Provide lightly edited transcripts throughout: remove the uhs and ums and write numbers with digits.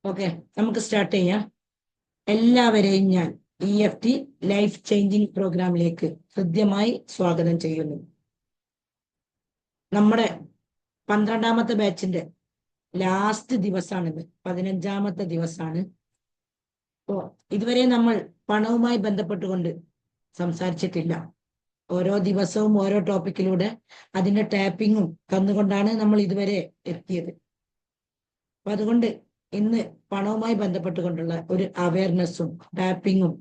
Okay, നമുക്ക് start ചെയ്യാം. എല്ലാവരെയും ഞാൻ EFT ലൈഫ് ചേഞ്ചിങ് പ്രോഗ്രാമിലേക്ക് ഹൃദ്യമായി സ്വാഗതം ചെയ്യുന്നു. നമ്മുടെ 12ാമത്തെ ബാച്ചിന്റെ ലാസ്റ്റ് ദിവസമാണിത്, 15ാമത്തെ ദിവസമാണ്. ഇതുവരെ നമ്മൾ പണവുമായി ബന്ധപ്പെട്ടുകൊണ്ട് സംസാരിച്ചിട്ടില്ല. ഓരോ ദിവസവും ഓരോ ടോപ്പിക്കിലൂടെ അതിന്റെ ടാപ്പിങ്ങും തന്നുകൊണ്ടാണ് നമ്മൾ ഇതുവരെ എത്തിയത്. അപ്പൊ അതുകൊണ്ട് ഇന്ന് പണവുമായി ബന്ധപ്പെട്ടുകൊണ്ടുള്ള ഒരു അവയർനെസ്സും ടാപ്പിങ്ങും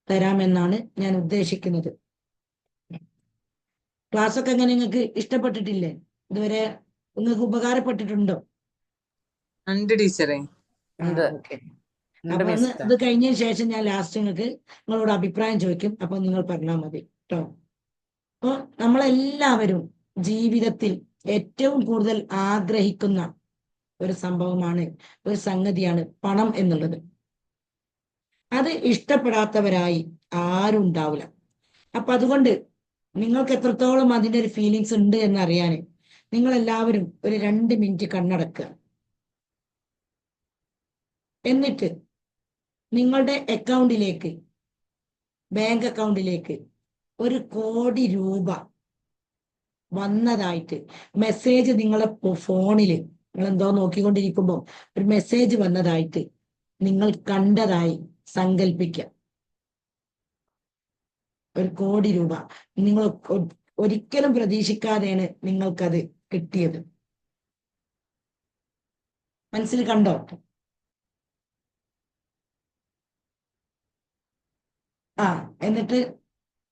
തരാമെന്നാണ് ഞാൻ ഉദ്ദേശിക്കുന്നത്. ക്ലാസ് ഒക്കെ എങ്ങനെ നിങ്ങൾക്ക് ഇഷ്ടപ്പെട്ടിട്ടില്ലേ? ഇതുവരെ നിങ്ങൾക്ക് ഉപകാരപ്പെട്ടിട്ടുണ്ടോ? ടീച്ചറെ അപ്പൊ ഒന്ന് ഇത് കഴിഞ്ഞതിന് ശേഷം ഞാൻ ലാസ്റ്റ് നിങ്ങൾക്ക് നിങ്ങളോട് അഭിപ്രായം ചോദിക്കും. അപ്പൊ നിങ്ങൾ പറഞ്ഞാൽ മതി കേട്ടോ. അപ്പൊ നമ്മളെല്ലാവരും ജീവിതത്തിൽ ഏറ്റവും കൂടുതൽ ആഗ്രഹിക്കുന്ന ഒരു സംഭവമാണ്, ഒരു സംഗതിയാണ് പണം എന്നുള്ളത്. അത് ഇഷ്ടപ്പെടാത്തവരായി ആരും ഉണ്ടാവില്ല. അപ്പൊ അതുകൊണ്ട് നിങ്ങൾക്ക് എത്രത്തോളം അതിന്റെ ഒരു ഫീലിങ്സ് ഉണ്ട് എന്നറിയാൻ നിങ്ങൾ എല്ലാവരും ഒരു 2 മിനിറ്റ് കണ്ണടക്കുക. എന്നിട്ട് നിങ്ങളുടെ അക്കൗണ്ടിലേക്ക്, ബാങ്ക് അക്കൗണ്ടിലേക്ക് 1 കോടി രൂപ വന്നതായിട്ട് മെസ്സേജ് നിങ്ങളെ ഫോണിൽ നിങ്ങൾ എന്തോ നോക്കിക്കൊണ്ടിരിക്കുമ്പോൾ ഒരു മെസ്സേജ് വന്നതായിട്ട് നിങ്ങൾ കണ്ടതായി സങ്കല്പിക്കുക. 1 കോടി രൂപ നിങ്ങൾ ഒരിക്കലും പ്രതീക്ഷിക്കാതെയാണ് നിങ്ങൾക്കത് കിട്ടിയത്. മനസ്സിൽ കണ്ടോ? എന്നിട്ട്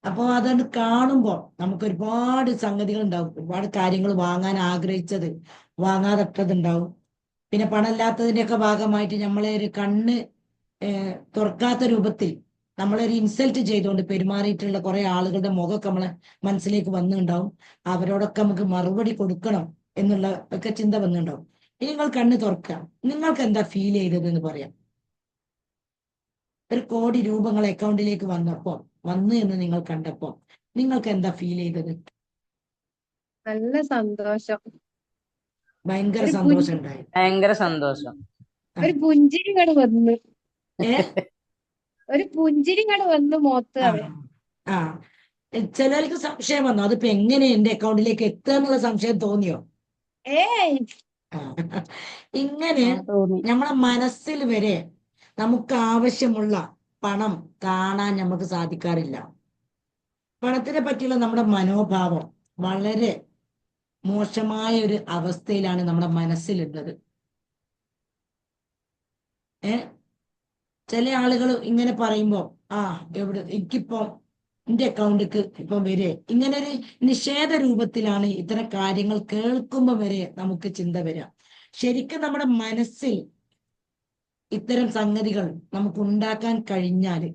അപ്പോ അതത് കാണുമ്പോ നമുക്ക് ഒരുപാട് സംഗതികൾ ഉണ്ടാവും. ഒരുപാട് കാര്യങ്ങൾ വാങ്ങാൻ ആഗ്രഹിച്ചത് വാങ്ങാതട്ടത് ഉണ്ടാവും. പിന്നെ പണമില്ലാത്തതിന്റെയൊക്കെ ഭാഗമായിട്ട് നമ്മളെ ഒരു കണ്ണ് തുറക്കാത്ത രൂപത്തിൽ നമ്മളൊരു ഇൻസൾട്ട് ചെയ്തുകൊണ്ട് പെരുമാറിയിട്ടുള്ള കുറെ ആളുകളുടെ മുഖമൊക്കെ നമ്മളെ മനസ്സിലേക്ക് വന്നിട്ടുണ്ടാവും. അവരോടൊക്കെ നമുക്ക് മറുപടി കൊടുക്കണം എന്നുള്ള ഒക്കെ ചിന്ത വന്നിട്ടുണ്ടാവും. ഇനി നിങ്ങൾ കണ്ണ് തുറക്കാം, നിങ്ങൾക്ക് എന്താ ഫീൽ ചെയ്തത് എന്ന് പറയാം. 1 കോടി രൂപ നിങ്ങളെ അക്കൗണ്ടിലേക്ക് വന്നു എന്ന് നിങ്ങൾ കണ്ടപ്പോ നിങ്ങൾക്ക് എന്താ ഫീൽ ചെയ്തത്? നല്ല സന്തോഷം. ഭയങ്കര സന്തോഷം ഉണ്ടായി. ഭയങ്കര സന്തോഷം. ഒരു പുഞ്ചിരി കട വന്നു. ഒരു പുഞ്ചിരി കട വന്നു മുഖത്ത്. ചിലർക്ക് സംശയം വന്നു, അതിപ്പോ എങ്ങനെ എന്റെ അക്കൗണ്ടിലേക്ക് എത്തുക എന്നുള്ള സംശയം തോന്നിയോ? ഇങ്ങനെ നമ്മളെ മനസ്സിൽ വരെ നമുക്ക് ആവശ്യമുള്ള പണം കാണാൻ നമുക്ക് സാധിക്കാറില്ല. പണത്തിനെ പറ്റിയുള്ള നമ്മുടെ മനോഭാവം വളരെ മോശമായ ഒരു അവസ്ഥയിലാണ് നമ്മുടെ മനസ്സിലുള്ളത്. ചില ആളുകൾ ഇങ്ങനെ പറയുമ്പോ എനിക്കിപ്പോ എന്റെ അക്കൗണ്ടിക്ക് ഇപ്പം വരെ ഇങ്ങനെ ഒരു നിഷേധ രൂപത്തിലാണ് ഇത്തരം കാര്യങ്ങൾ കേൾക്കുമ്പോ വരെ നമുക്ക് ചിന്ത വരാം. ശരിക്കും നമ്മുടെ മനസ്സിൽ ഇത്തരം സംഗതികൾ നമുക്ക് ഉണ്ടാക്കാൻ കഴിഞ്ഞാല്,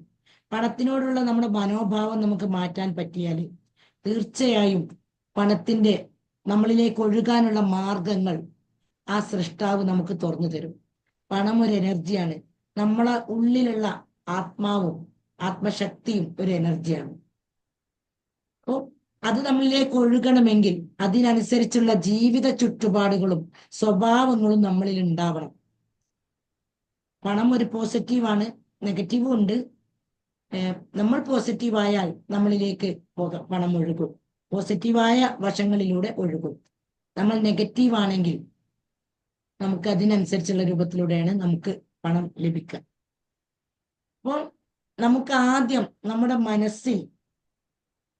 പണത്തിനോടുള്ള നമ്മുടെ മനോഭാവം നമുക്ക് മാറ്റാൻ പറ്റിയാല് തീർച്ചയായും പണത്തിന്റെ നമ്മളിലേക്ക് ഒഴുകാനുള്ള മാർഗങ്ങൾ ആ സൃഷ്ടാവ് നമുക്ക് തുറന്നു തരും. പണം ഒരു എനർജിയാണ്. നമ്മളെ ഉള്ളിലുള്ള ആത്മാവും ആത്മശക്തിയും ഒരു എനർജിയാണ്. അപ്പോ അത് നമ്മളിലേക്ക് ഒഴുകണമെങ്കിൽ അതിനനുസരിച്ചുള്ള ജീവിത ചുറ്റുപാടുകളും സ്വഭാവങ്ങളും നമ്മളിൽ ഉണ്ടാവണം. പണം ഒരു പോസിറ്റീവാണ്, നെഗറ്റീവും ഉണ്ട്. നമ്മൾ പോസിറ്റീവായാൽ നമ്മളിലേക്ക് പണം ഒഴുകും, പോസിറ്റീവായ വശങ്ങളിലൂടെ ഒഴുകും. നമ്മൾ നെഗറ്റീവ് ആണെങ്കിൽ നമുക്ക് അതിനനുസരിച്ചുള്ള രൂപത്തിലൂടെയാണ് നമുക്ക് പണം ലഭിക്കുക. അപ്പോൾ നമുക്ക് ആദ്യം നമ്മുടെ മനസ്സിൽ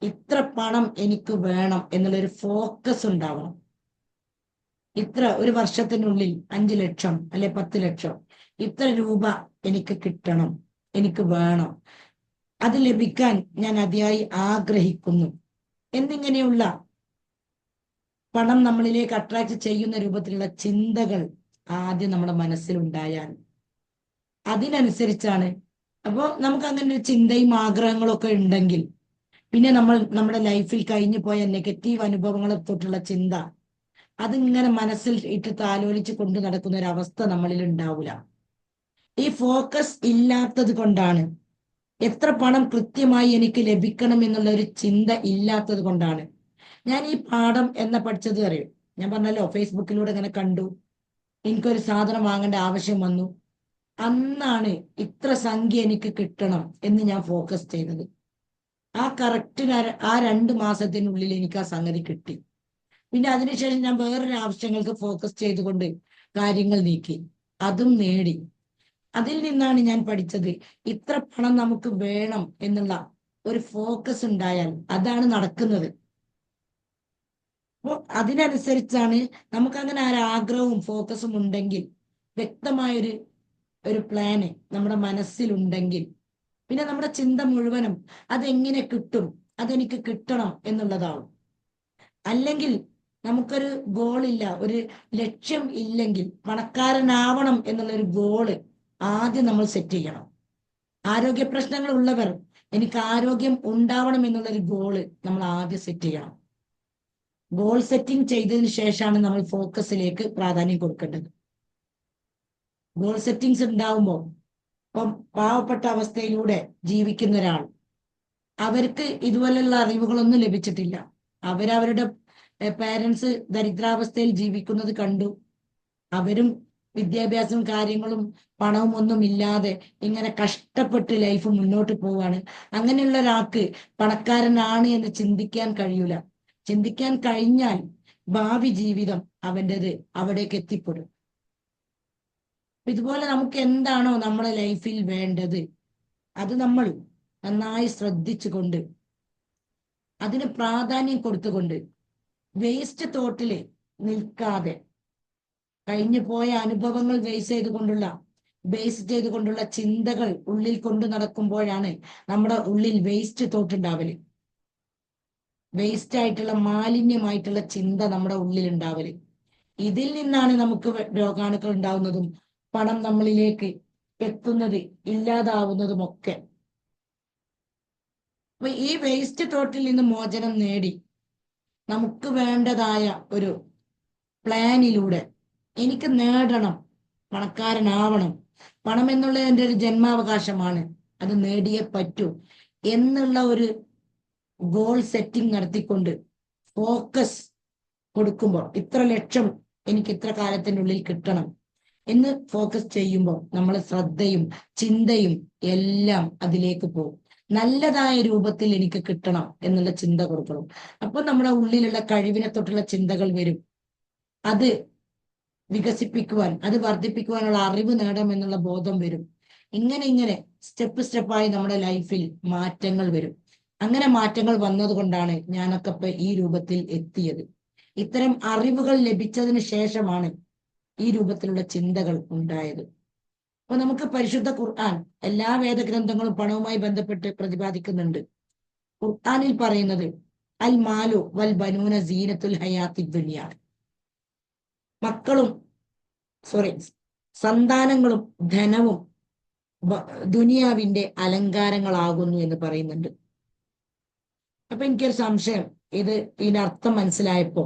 ഇത്ര പണം എനിക്ക് വേണം എന്നുള്ളൊരു ഫോക്കസ് ഉണ്ടാവണം. ഇത്ര ഒരു വർഷത്തിനുള്ളിൽ 5 ലക്ഷം അല്ലെ 10 ലക്ഷം ഇത്ര രൂപ എനിക്ക് കിട്ടണം, എനിക്ക് വേണം, അത് ലഭിക്കാൻ ഞാൻ അതിയായി ആഗ്രഹിക്കുന്നു എന്നിങ്ങനെയുള്ള പണം നമ്മളിലേക്ക് അട്രാക്ട് ചെയ്യുന്ന രൂപത്തിലുള്ള ചിന്തകൾ ആദ്യം നമ്മുടെ മനസ്സിലുണ്ടായാൽ അതിനനുസരിച്ചാണ്. അപ്പോൾ നമുക്ക് അങ്ങനെ ഒരു ചിന്തയും ആഗ്രഹങ്ങളും ഒക്കെ ഉണ്ടെങ്കിൽ പിന്നെ നമ്മുടെ ലൈഫിൽ കഴിഞ്ഞു പോയ നെഗറ്റീവ് അനുഭവങ്ങളെ തൊട്ടുള്ള ചിന്ത അതിങ്ങനെ മനസ്സിൽ ഇട്ട് താലോലിച്ച് കൊണ്ടു നടക്കുന്ന ഒരു അവസ്ഥ നമ്മളിൽ ഉണ്ടാവില്ല. ഈ ഫോക്കസ് ഇല്ലാത്തത് കൊണ്ടാണ്, എത്ര പണം കൃത്യമായി എനിക്ക് ലഭിക്കണം എന്നുള്ള ഒരു ചിന്ത ഇല്ലാത്തത് കൊണ്ടാണ് ഞാൻ ഈ പാഠം പഠിച്ചത് അറിയും. ഞാൻ പറഞ്ഞല്ലോ, ഫേസ്ബുക്കിലൂടെ ഇങ്ങനെ കണ്ടു, എനിക്കൊരു സാധനം വാങ്ങേണ്ട ആവശ്യം വന്നു, അന്നാണ് ഇത്ര സംഖ്യ എനിക്ക് കിട്ടണം എന്ന് ഞാൻ ഫോക്കസ് ചെയ്തത്. ആ കറക്റ്റിന് ആ 2 മാസത്തിനുള്ളിൽ എനിക്ക് ആ സംഗതി കിട്ടി. പിന്നെ അതിനുശേഷം ഞാൻ വേറൊരു ആവശ്യങ്ങൾക്ക് ഫോക്കസ് ചെയ്തുകൊണ്ട് കാര്യങ്ങൾ നീക്കി, അതും നേടി. അതിൽ നിന്നാണ് ഞാൻ പഠിച്ചത്, ഇത്ര പണം നമുക്ക് വേണം എന്നുള്ള ഒരു ഫോക്കസ് ഉണ്ടായാൽ അതാണ് നടക്കുന്നത്. അപ്പോൾ അതിനനുസരിച്ചാണ് നമുക്ക് അങ്ങനെ ആഗ്രഹവും ഫോക്കസും ഉണ്ടെങ്കിൽ, വ്യക്തമായൊരു പ്ലാന് നമ്മുടെ മനസ്സിലുണ്ടെങ്കിൽ, പിന്നെ നമ്മുടെ ചിന്ത മുഴുവനും അതെങ്ങനെ കിട്ടും, അതെനിക്ക് കിട്ടണം എന്നുള്ളതാവും. അല്ലെങ്കിൽ നമുക്കൊരു ഗോളില്ല, ഒരു ലക്ഷ്യം ഇല്ലെങ്കിൽ, പണക്കാരനാവണം എന്നുള്ള ഒരു ഗോള് ആദ്യം നമ്മൾ സെറ്റ് ചെയ്യണം. ആരോഗ്യ പ്രശ്നങ്ങൾ ഉള്ളവർ എനിക്ക് ആരോഗ്യം ഉണ്ടാവണം എന്നുള്ളൊരു ഗോള് നമ്മൾ ആദ്യം സെറ്റ് ചെയ്യണം. ഗോൾ സെറ്റിംഗ് ചെയ്തതിന് ശേഷമാണ് നമ്മൾ ഫോക്കസിലേക്ക് പ്രാധാന്യം കൊടുക്കേണ്ടത്. ഗോൾ സെറ്റിങ്സ് ഉണ്ടാവുമ്പോൾ, ഇപ്പം പാവപ്പെട്ട അവസ്ഥയിലൂടെ ജീവിക്കുന്ന ഒരാൾ, അവർക്ക് ഇതുപോലുള്ള അറിവുകളൊന്നും ലഭിച്ചിട്ടില്ല. അവരവരുടെ പേരൻസ് ദരിദ്രാവസ്ഥയിൽ ജീവിക്കുന്നത് കണ്ടു. അവരും വിദ്യാഭ്യാസവും കാര്യങ്ങളും പണവും ഒന്നും ഇല്ലാതെ ഇങ്ങനെ കഷ്ടപ്പെട്ട് ലൈഫ് മുന്നോട്ട് പോവാണ്. അങ്ങനെയുള്ള ഒരാൾക്ക് പണക്കാരനാണ് എന്ന് ചിന്തിക്കാൻ കഴിയൂല. ചിന്തിക്കാൻ കഴിഞ്ഞാൽ ഭാവി ജീവിതം അവൻ്റെത് അവിടേക്ക് എത്തിപ്പെടും. ഇതുപോലെ നമുക്ക് എന്താണോ നമ്മുടെ ലൈഫിൽ വേണ്ടത്, അത് നമ്മൾ നന്നായി ശ്രദ്ധിച്ചുകൊണ്ട്, അതിന് പ്രാധാന്യം കൊടുത്തുകൊണ്ട്, വേസ്റ്റ് തോട്ടില് നിൽക്കാതെ, കഴിഞ്ഞു പോയ അനുഭവങ്ങൾ ബേസ് ചെയ്തുകൊണ്ടുള്ള ചിന്തകൾ ഉള്ളിൽ കൊണ്ടു നടക്കുമ്പോഴാണ് നമ്മുടെ ഉള്ളിൽ വേസ്റ്റ് തോട്ടുണ്ടാവല്, വേസ്റ്റ് ആയിട്ടുള്ള മാലിന്യമായിട്ടുള്ള ചിന്ത നമ്മുടെ ഉള്ളിൽ ഉണ്ടാവല്. ഇതിൽ നിന്നാണ് നമുക്ക് രോഗാണുക്കൾ ഉണ്ടാവുന്നതും പണം നമ്മളിലേക്ക് എത്തുന്നത്, ഇല്ലാതാവുന്നതുമൊക്കെ. അപ്പൊ ഈ വേസ്റ്റ് തോട്ടിൽ നിന്ന് മോചനം നേടി നമുക്ക് വേണ്ടതായ ഒരു പ്ലാനിലൂടെ എനിക്ക് നേടണം, പണക്കാരനാവണം, പണം എന്നുള്ളത് എൻ്റെ ഒരു ജന്മാവകാശമാണ്, അത് നേടിയേ പറ്റൂ എന്നുള്ള ഒരു ഗോൾ സെറ്റിംഗ് നടത്തിക്കൊണ്ട് ഫോക്കസ് കൊടുക്കുമ്പോൾ, ഇത്ര ലക്ഷം എനിക്ക് ഇത്ര കാലത്തിനുള്ളിൽ കിട്ടണം എന്ന് ഫോക്കസ് ചെയ്യുമ്പോൾ നമ്മൾ ശ്രദ്ധയും ചിന്തയും എല്ലാം അതിലേക്ക് പോകും. നല്ലതായ രൂപത്തിൽ എനിക്ക് കിട്ടണം എന്നുള്ള ചിന്ത കൊടുക്കണം. അപ്പൊ നമ്മുടെ ഉള്ളിലുള്ള കഴിവിനെ തൊട്ടുള്ള ചിന്തകൾ വരും. അത് വികസിപ്പിക്കുവാൻ, അത് വർദ്ധിപ്പിക്കുവാനുള്ള അറിവ് നേടാമെന്നുള്ള ബോധം വരും. ഇങ്ങനെ സ്റ്റെപ്പ് സ്റ്റെപ്പായി നമ്മുടെ ലൈഫിൽ മാറ്റങ്ങൾ വരും. അങ്ങനെ മാറ്റങ്ങൾ വന്നതുകൊണ്ടാണ് ഞാനൊക്കെ ഇപ്പൊ ഈ രൂപത്തിൽ എത്തിയത്. ഇത്തരം അറിവുകൾ ലഭിച്ചതിന് ശേഷമാണ് ഈ രൂപത്തിലുള്ള ചിന്തകൾ ഉണ്ടായത്. അപ്പൊ നമുക്ക് പരിശുദ്ധ ഖുർആൻ എല്ലാ വേദഗ്രന്ഥങ്ങളും പണവുമായി ബന്ധപ്പെട്ട് പ്രതിപാദിക്കുന്നുണ്ട്. ഖുർആനിൽ പറയുന്നത് അൽ മാലു വൽ ബനൂന സീനത്തുൽ ഹയാത്തി ദുനിയ, സന്താനങ്ങളും ധനവും ദുനിയാവിന്റെ അലങ്കാരങ്ങളാകുന്നു എന്ന് പറയുന്നുണ്ട്. അപ്പൊ എനിക്കൊരു സംശയം, ഇതിന്റെ അർത്ഥം മനസ്സിലായപ്പോ,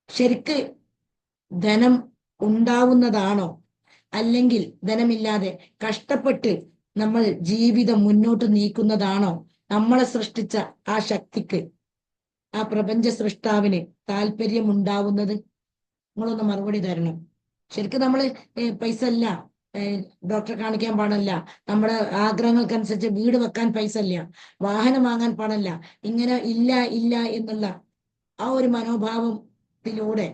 ശരിക്ക് ധനം ഉണ്ടാവുന്നതാണോ, അല്ലെങ്കിൽ ധനമില്ലാതെ കഷ്ടപ്പെട്ട് നമ്മൾ ജീവിതം മുന്നോട്ട് നീക്കുന്നതാണോ നമ്മളെ സൃഷ്ടിച്ച ആ ശക്തിക്ക്, ആ പ്രപഞ്ച സൃഷ്ടാവിന് താല്പര്യം ഉണ്ടാവുന്നത്? നിങ്ങളൊന്ന് മറുപടി തരണം. ശരിക്കും നമ്മൾ പൈസ അല്ല, ഡോക്ടറെ കാണിക്കാൻ പണമില്ല, നമ്മുടെ ആഗ്രഹങ്ങൾക്കനുസരിച്ച് വീട് വെക്കാൻ പൈസ ഇല്ല, വാഹനം വാങ്ങാൻ പണമില്ല, ഇങ്ങനെ ഇല്ല എന്നുള്ള ആ ഒരു മനോഭാവത്തിലൂടെ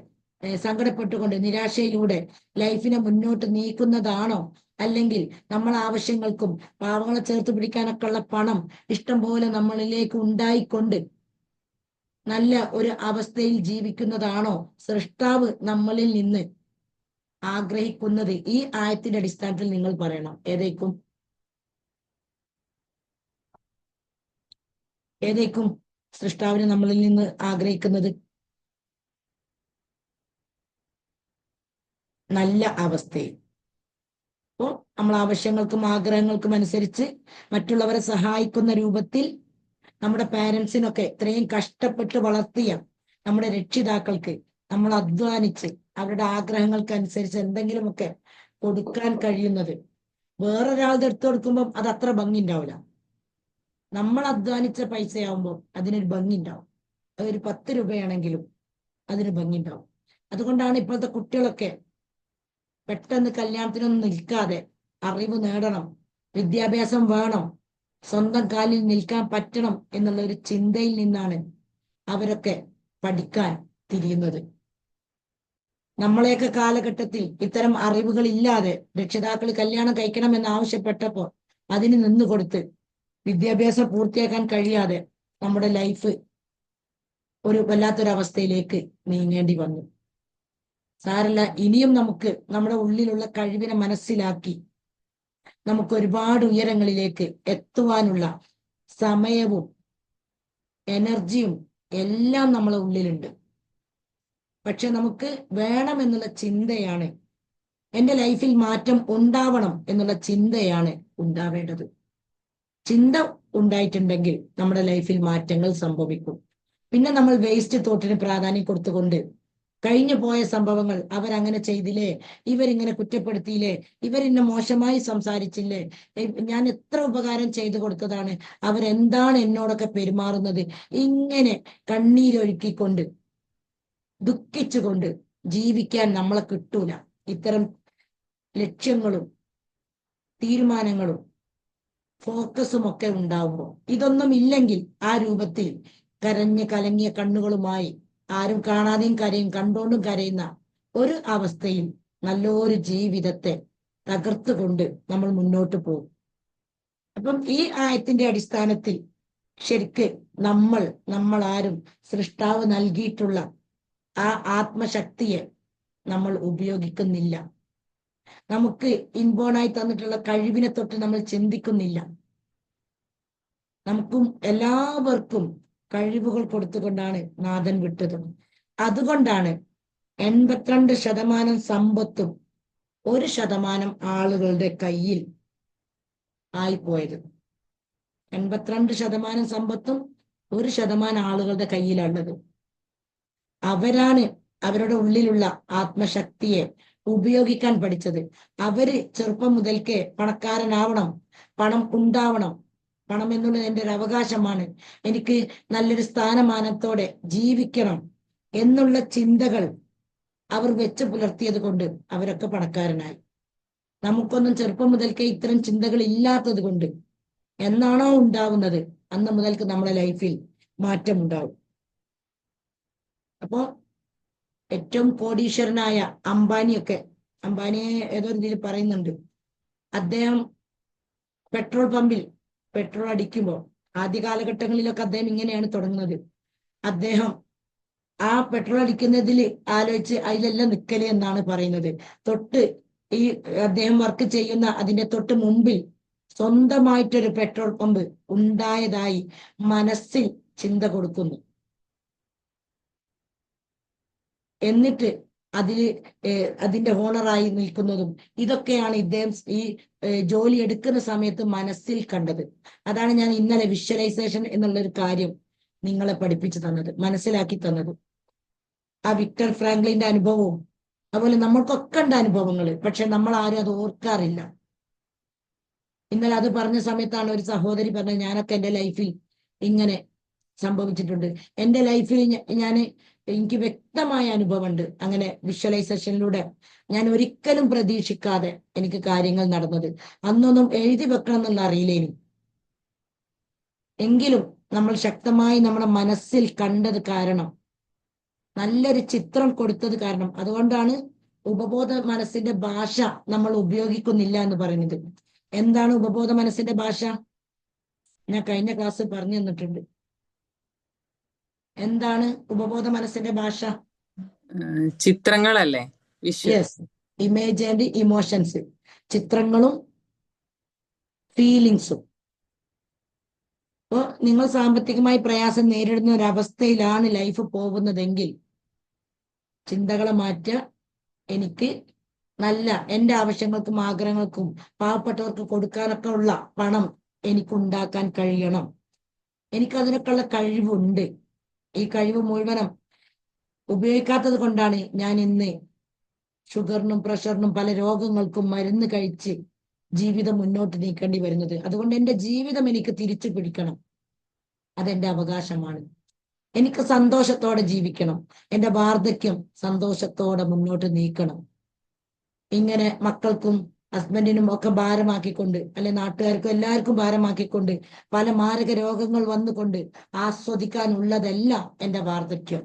സങ്കടപ്പെട്ടുകൊണ്ട് നിരാശയിലൂടെ ലൈഫിനെ മുന്നോട്ട് നീക്കുന്നതാണോ, അല്ലെങ്കിൽ നമ്മൾ ആവശ്യങ്ങൾക്കും പാവങ്ങളെ ചേർത്ത് പിടിക്കാനൊക്കെ ഉള്ള പണം ഇഷ്ടം പോലെ നമ്മളിലേക്ക് ഉണ്ടായിക്കൊണ്ട് നല്ല ഒരു അവസ്ഥയിൽ ജീവിക്കുന്നതാണോ സൃഷ്ടാവ് നമ്മളിൽ നിന്ന് ആഗ്രഹിക്കുന്നത്? ഈ ആയത്തിന്റെ അടിസ്ഥാനത്തിൽ നിങ്ങൾ പറയണം. ഏതേക്കും സൃഷ്ടാവിനെ നമ്മളിൽ നിന്ന് ആഗ്രഹിക്കുന്നത്? നല്ല അവസ്ഥയിൽ. അപ്പോൾ നമ്മൾ ആവശ്യങ്ങൾക്കും ആഗ്രഹങ്ങൾക്കും അനുസരിച്ച് മറ്റുള്ളവരെ സഹായിക്കുന്ന രൂപത്തിൽ, നമ്മുടെ പാരൻസിനൊക്കെ ഇത്രയും കഷ്ടപ്പെട്ട് വളർത്തിയ നമ്മുടെ രക്ഷിതാക്കൾക്ക് നമ്മൾ അധ്വാനിച്ച് അവരുടെ ആഗ്രഹങ്ങൾക്ക് അനുസരിച്ച് എന്തെങ്കിലുമൊക്കെ കൊടുക്കാൻ കഴിയുന്നത്, വേറൊരാളുടെ എടുത്തു കൊടുക്കുമ്പോൾ അത് അത്ര ഭംഗി ഉണ്ടാവില്ല. നമ്മൾ അധ്വാനിച്ച പൈസയാവുമ്പോൾ അതിനൊരു ഭംഗി ഉണ്ടാവും. അതൊരു 10 രൂപയാണെങ്കിലും അതിന് ഭംഗി ഉണ്ടാവും. അതുകൊണ്ടാണ് ഇപ്പോഴത്തെ കുട്ടികളൊക്കെ പെട്ടെന്ന് കല്യാണത്തിനൊന്നും നിൽക്കാതെ അറിവ് നേടണം, വിദ്യാഭ്യാസം വേണം, സ്വന്തം കാലിൽ നിൽക്കാൻ പറ്റണം എന്നുള്ള ഒരു ചിന്തയിൽ നിന്നാണ് അവരൊക്കെ പഠിക്കാൻ തിരിയുന്നത്. നമ്മളെയൊക്കെ കാലഘട്ടത്തിൽ ഇത്തരം അറിവുകൾ ഇല്ലാതെ രക്ഷിതാക്കൾ കല്യാണം കഴിക്കണം എന്ന് ആവശ്യപ്പെട്ടപ്പോ അതിന് നിന്നുകൊടുത്ത് വിദ്യാഭ്യാസം പൂർത്തിയാക്കാൻ കഴിയാതെ നമ്മുടെ ലൈഫ് ഒരു വല്ലാത്തൊരവസ്ഥയിലേക്ക് നീങ്ങേണ്ടി വന്നു. സാരല്ല, ഇനിയും നമുക്ക് നമ്മുടെ ഉള്ളിലുള്ള കഴിവിനെ മനസ്സിലാക്കി നമുക്ക് ഒരുപാട് ഉയരങ്ങളിലേക്ക് എത്തുവാനുള്ള സമയവും എനർജിയും എല്ലാം നമ്മളെ ഉള്ളിലുണ്ട്. പക്ഷെ നമുക്ക് വേണമെന്നുള്ള ചിന്തയാണ്, എൻ്റെ ലൈഫിൽ മാറ്റം ഉണ്ടാവണം എന്നുള്ള ചിന്തയാണ് ഉണ്ടാവേണ്ടത്. ചിന്ത ഉണ്ടായിട്ടുണ്ടെങ്കിൽ നമ്മുടെ ലൈഫിൽ മാറ്റങ്ങൾ സംഭവിക്കും. പിന്നെ നമ്മൾ വേസ്റ്റ് തോട്ടിന് പ്രാധാന്യം കൊടുത്തുകൊണ്ട് കഴിഞ്ഞു പോയ സംഭവങ്ങൾ, അവരങ്ങനെ ചെയ്തില്ലേ, ഇവരിങ്ങനെ കുറ്റപ്പെടുത്തിയില്ലേ, ഇവരിന്നെ മോശമായി സംസാരിച്ചില്ലേ, ഞാൻ എത്ര ഉപകാരം ചെയ്തു കൊടുത്തതാണ്, അവരെന്താണ് എന്നോടൊക്കെ പെരുമാറുന്നത്, ഇങ്ങനെ കണ്ണീരൊഴുക്കിക്കൊണ്ട് ദുഃഖിച്ചുകൊണ്ട് ജീവിക്കാൻ നമ്മളെ കിട്ടൂല. ഇത്തരം ലക്ഷ്യങ്ങളും തീരുമാനങ്ങളും ഫോക്കസും ഒക്കെ ഉണ്ടാവുമ്പോൾ, ഇതൊന്നും ഇല്ലെങ്കിൽ ആ രൂപത്തിൽ കരഞ്ഞ് കലങ്ങിയ കണ്ണുകളുമായി ആരും കാണാതെയും കരയും, കണ്ടോണ്ടും കരയുന്ന ഒരു അവസ്ഥയിൽ നല്ലൊരു ജീവിതത്തെ തകർത്തുകൊണ്ട് നമ്മൾ മുന്നോട്ട് പോകും. അപ്പം ഈ ആയത്തിന്റെ അടിസ്ഥാനത്തിൽ ശരിക്ക് നമ്മൾ ആരും സൃഷ്ടാവ് നൽകിയിട്ടുള്ള ആ ആത്മശക്തിയെ നമ്മൾ ഉപയോഗിക്കുന്നില്ല. നമുക്ക് ഇൻബോണായി തന്നിട്ടുള്ള കഴിവിനെ തൊട്ട് നമ്മൾ ചിന്തിക്കുന്നില്ല. നമുക്കും എല്ലാവർക്കും കഴിവുകൾ കൊടുത്തുകൊണ്ടാണ് നാഥൻ വിട്ടത്. അതുകൊണ്ടാണ് 82% സമ്പത്തും 1% ആളുകളുടെ കയ്യിൽ ആയിപ്പോയത്. 82% സമ്പത്തും 1% ആളുകളുടെ കയ്യിലുള്ളത്. അവരാണ് അവരുടെ ഉള്ളിലുള്ള ആത്മശക്തിയെ ഉപയോഗിക്കാൻ പഠിച്ചത്. അവര് ചെറുപ്പം മുതൽക്കേ പണക്കാരനാവണം, പണം ഉണ്ടാവണം, പണം എന്നുള്ളത് എൻ്റെ ഒരു അവകാശമാണ്, എനിക്ക് നല്ലൊരു സ്ഥാനമാനത്തോടെ ജീവിക്കണം എന്നുള്ള ചിന്തകൾ അവർ വെച്ച് പുലർത്തിയത് കൊണ്ട് അവരൊക്കെ പണക്കാരനായി. നമുക്കൊന്നും ചെറുപ്പം മുതൽക്കേ ഇത്തരം ചിന്തകൾ ഇല്ലാത്തത് കൊണ്ട് എന്നാണോ ഉണ്ടാവുന്നത് അന്ന് മുതൽക്ക് നമ്മുടെ ലൈഫിൽ മാറ്റം ഉണ്ടാവും. അപ്പോ ഏറ്റവും കോടീശ്വരനായ അംബാനിയെ ഏതോ രീതിയിൽ പറയുന്നുണ്ട്, അദ്ദേഹം പെട്രോൾ പമ്പിൽ പെട്രോൾ അടിക്കുമ്പോൾ ആദ്യ കാലഘട്ടങ്ങളിലൊക്കെ അദ്ദേഹം ഇങ്ങനെയാണ് തുടങ്ങുന്നത്. അദ്ദേഹം ആ പെട്രോൾ അടിക്കുന്നതിൽ ആലോചിച്ച് അതിലെല്ലാം നിൽക്കല് എന്നാണ് പറയുന്നത്. ഈ അദ്ദേഹം വർക്ക് ചെയ്യുന്ന അതിന്റെ തൊട്ട് മുമ്പിൽ സ്വന്തമായിട്ടൊരു പെട്രോൾ പമ്പ് ഉണ്ടായതായി മനസ്സിൽ ചിന്ത കൊടുക്കുന്നു. എന്നിട്ട് അതിന്റെ ഓണറായി നിൽക്കുന്നതും ഇതൊക്കെയാണ് ഇദ്ദേഹം ഈ ജോലി എടുക്കുന്ന സമയത്ത് മനസ്സിൽ കണ്ടത്. അതാണ് ഞാൻ ഇന്നലെ വിഷ്വലൈസേഷൻ എന്നുള്ളൊരു കാര്യം നിങ്ങളെ പഠിപ്പിച്ചു തന്നത്, മനസ്സിലാക്കി തന്നത്. ആ വിക്ടർ ഫ്രാങ്ക്ലിന്റെ അനുഭവവും അതുപോലെ നമ്മൾക്കൊക്കെ ഉണ്ട് അനുഭവങ്ങൾ, പക്ഷെ നമ്മൾ ആരും അത് ഓർക്കാറില്ല. ഇന്നലെ അത് പറഞ്ഞ സമയത്താണ് ഒരു സഹോദരി പറഞ്ഞത്, ഞാനൊക്കെ എൻ്റെ ലൈഫിൽ ഇങ്ങനെ സംഭവിച്ചിട്ടുണ്ട്. എൻ്റെ ലൈഫിൽ എനിക്ക് വ്യക്തമായ അനുഭവമുണ്ട്. അങ്ങനെ വിഷ്വലൈസേഷനിലൂടെ ഞാൻ ഒരിക്കലും പ്രതീക്ഷിക്കാതെ എനിക്ക് കാര്യങ്ങൾ നടന്നത്. അന്നൊന്നും എഴുതി വെക്കണം എന്നുള്ള അറിയില്ലേനും, എങ്കിലും നമ്മൾ ശക്തമായി നമ്മുടെ മനസ്സിൽ കണ്ടത് കാരണം, നല്ലൊരു ചിത്രം കൊടുത്തത് കാരണം, അതുകൊണ്ടാണ് ഉപബോധ മനസ്സിന്റെ ഭാഷ നമ്മൾ ഉപയോഗിക്കുന്നില്ല എന്ന് പറയുന്നത്. എന്താണ് ഉപബോധ മനസ്സിന്റെ ഭാഷ? ഞാൻ കഴിഞ്ഞ ക്ലാസ്സിൽ പറഞ്ഞു തന്നിട്ടുണ്ട്. എന്താണ് ഉപബോധ മനസ്സിന്റെ ഭാഷ? ചിത്രങ്ങളല്ലേ? യെസ്, ഇമേജ് ആൻഡ് ഇമോഷൻസ്, ചിത്രങ്ങളും ഫീലിങ്സും. അപ്പോൾ നിങ്ങൾ സാമ്പത്തികമായി പ്രയാസം നേരിടുന്ന ഒരവസ്ഥയിലാണ് ലൈഫ് പോകുന്നതെങ്കിൽ ചിന്തകളെ മാറ്റുക. എനിക്ക് നല്ല എൻ്റെ ആവശ്യങ്ങൾക്കും ആഗ്രഹങ്ങൾക്കും പാവപ്പെട്ടവർക്ക് കൊടുക്കാനൊക്കെ ഉള്ള പണം എനിക്കുണ്ടാക്കാൻ കഴിയണം. എനിക്കതിനൊക്കെ ഉള്ള കഴിവുണ്ട്. ഈ കഴിവ് മുഴുവനും ഉപയോഗിക്കാത്തത് കൊണ്ടാണ് ഞാൻ ഇന്ന് ഷുഗറിനും പ്രഷറിനും പല രോഗങ്ങൾക്കും മരുന്ന് കഴിച്ച് ജീവിതം മുന്നോട്ട് നീക്കേണ്ടി വരുന്നത്. അതുകൊണ്ട് എൻ്റെ ജീവിതം എനിക്ക് തിരിച്ചു പിടിക്കണം, അതെന്റെ അവകാശമാണ്. എനിക്ക് സന്തോഷത്തോടെ ജീവിക്കണം, എൻ്റെ വാർദ്ധക്യം സന്തോഷത്തോടെ മുന്നോട്ട് നീക്കണം. ഇങ്ങനെ മക്കൾക്കും ഹസ്ബൻഡിനും ഒക്കെ ഭാരമാക്കിക്കൊണ്ട്, അല്ലെ നാട്ടുകാർക്കും എല്ലാവർക്കും ഭാരമാക്കിക്കൊണ്ട്, പല മാരക രോഗങ്ങൾ വന്നുകൊണ്ട് ആസ്വദിക്കാനുള്ളതല്ല എന്റെ വാർദ്ധക്യം.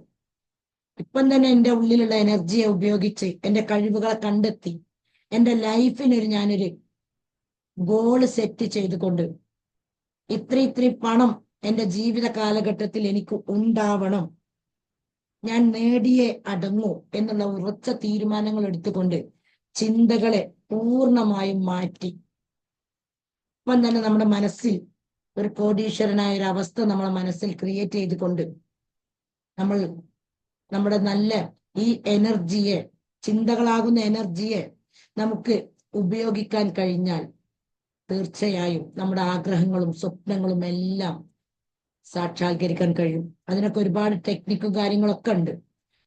ഇപ്പം തന്നെ എന്റെ ഉള്ളിലുള്ള എനർജിയെ ഉപയോഗിച്ച് എന്റെ കഴിവുകളെ കണ്ടെത്തി എന്റെ ലൈഫിനൊരു ഞാനൊരു ഗോള് സെറ്റ് ചെയ്തുകൊണ്ട് ഇത്ര പണം എന്റെ ജീവിത കാലഘട്ടത്തിൽ എനിക്ക് ഉണ്ടാവണം, ഞാൻ നേടിയേ അടങ്ങൂ എന്നുള്ള ഉറച്ച തീരുമാനങ്ങൾ എടുത്തുകൊണ്ട് ചിന്തകളെ പൂർണ്ണമായും മാറ്റി ഇപ്പം തന്നെ നമ്മുടെ മനസ്സിൽ ഒരു കോടീശ്വരനായ ഒരു അവസ്ഥ നമ്മളെ മനസ്സിൽ ക്രിയേറ്റ് ചെയ്തുകൊണ്ട് നമ്മൾ നമ്മുടെ നല്ല ഈ എനർജിയെ, ചിന്തകളാകുന്ന എനർജിയെ നമുക്ക് ഉപയോഗിക്കാൻ കഴിഞ്ഞാൽ തീർച്ചയായും നമ്മുടെ ആഗ്രഹങ്ങളും സ്വപ്നങ്ങളും എല്ലാം സാക്ഷാത്കരിക്കാൻ കഴിയും. അതിനൊക്കെ ഒരുപാട് ടെക്നിക്കും കാര്യങ്ങളൊക്കെ ഉണ്ട്.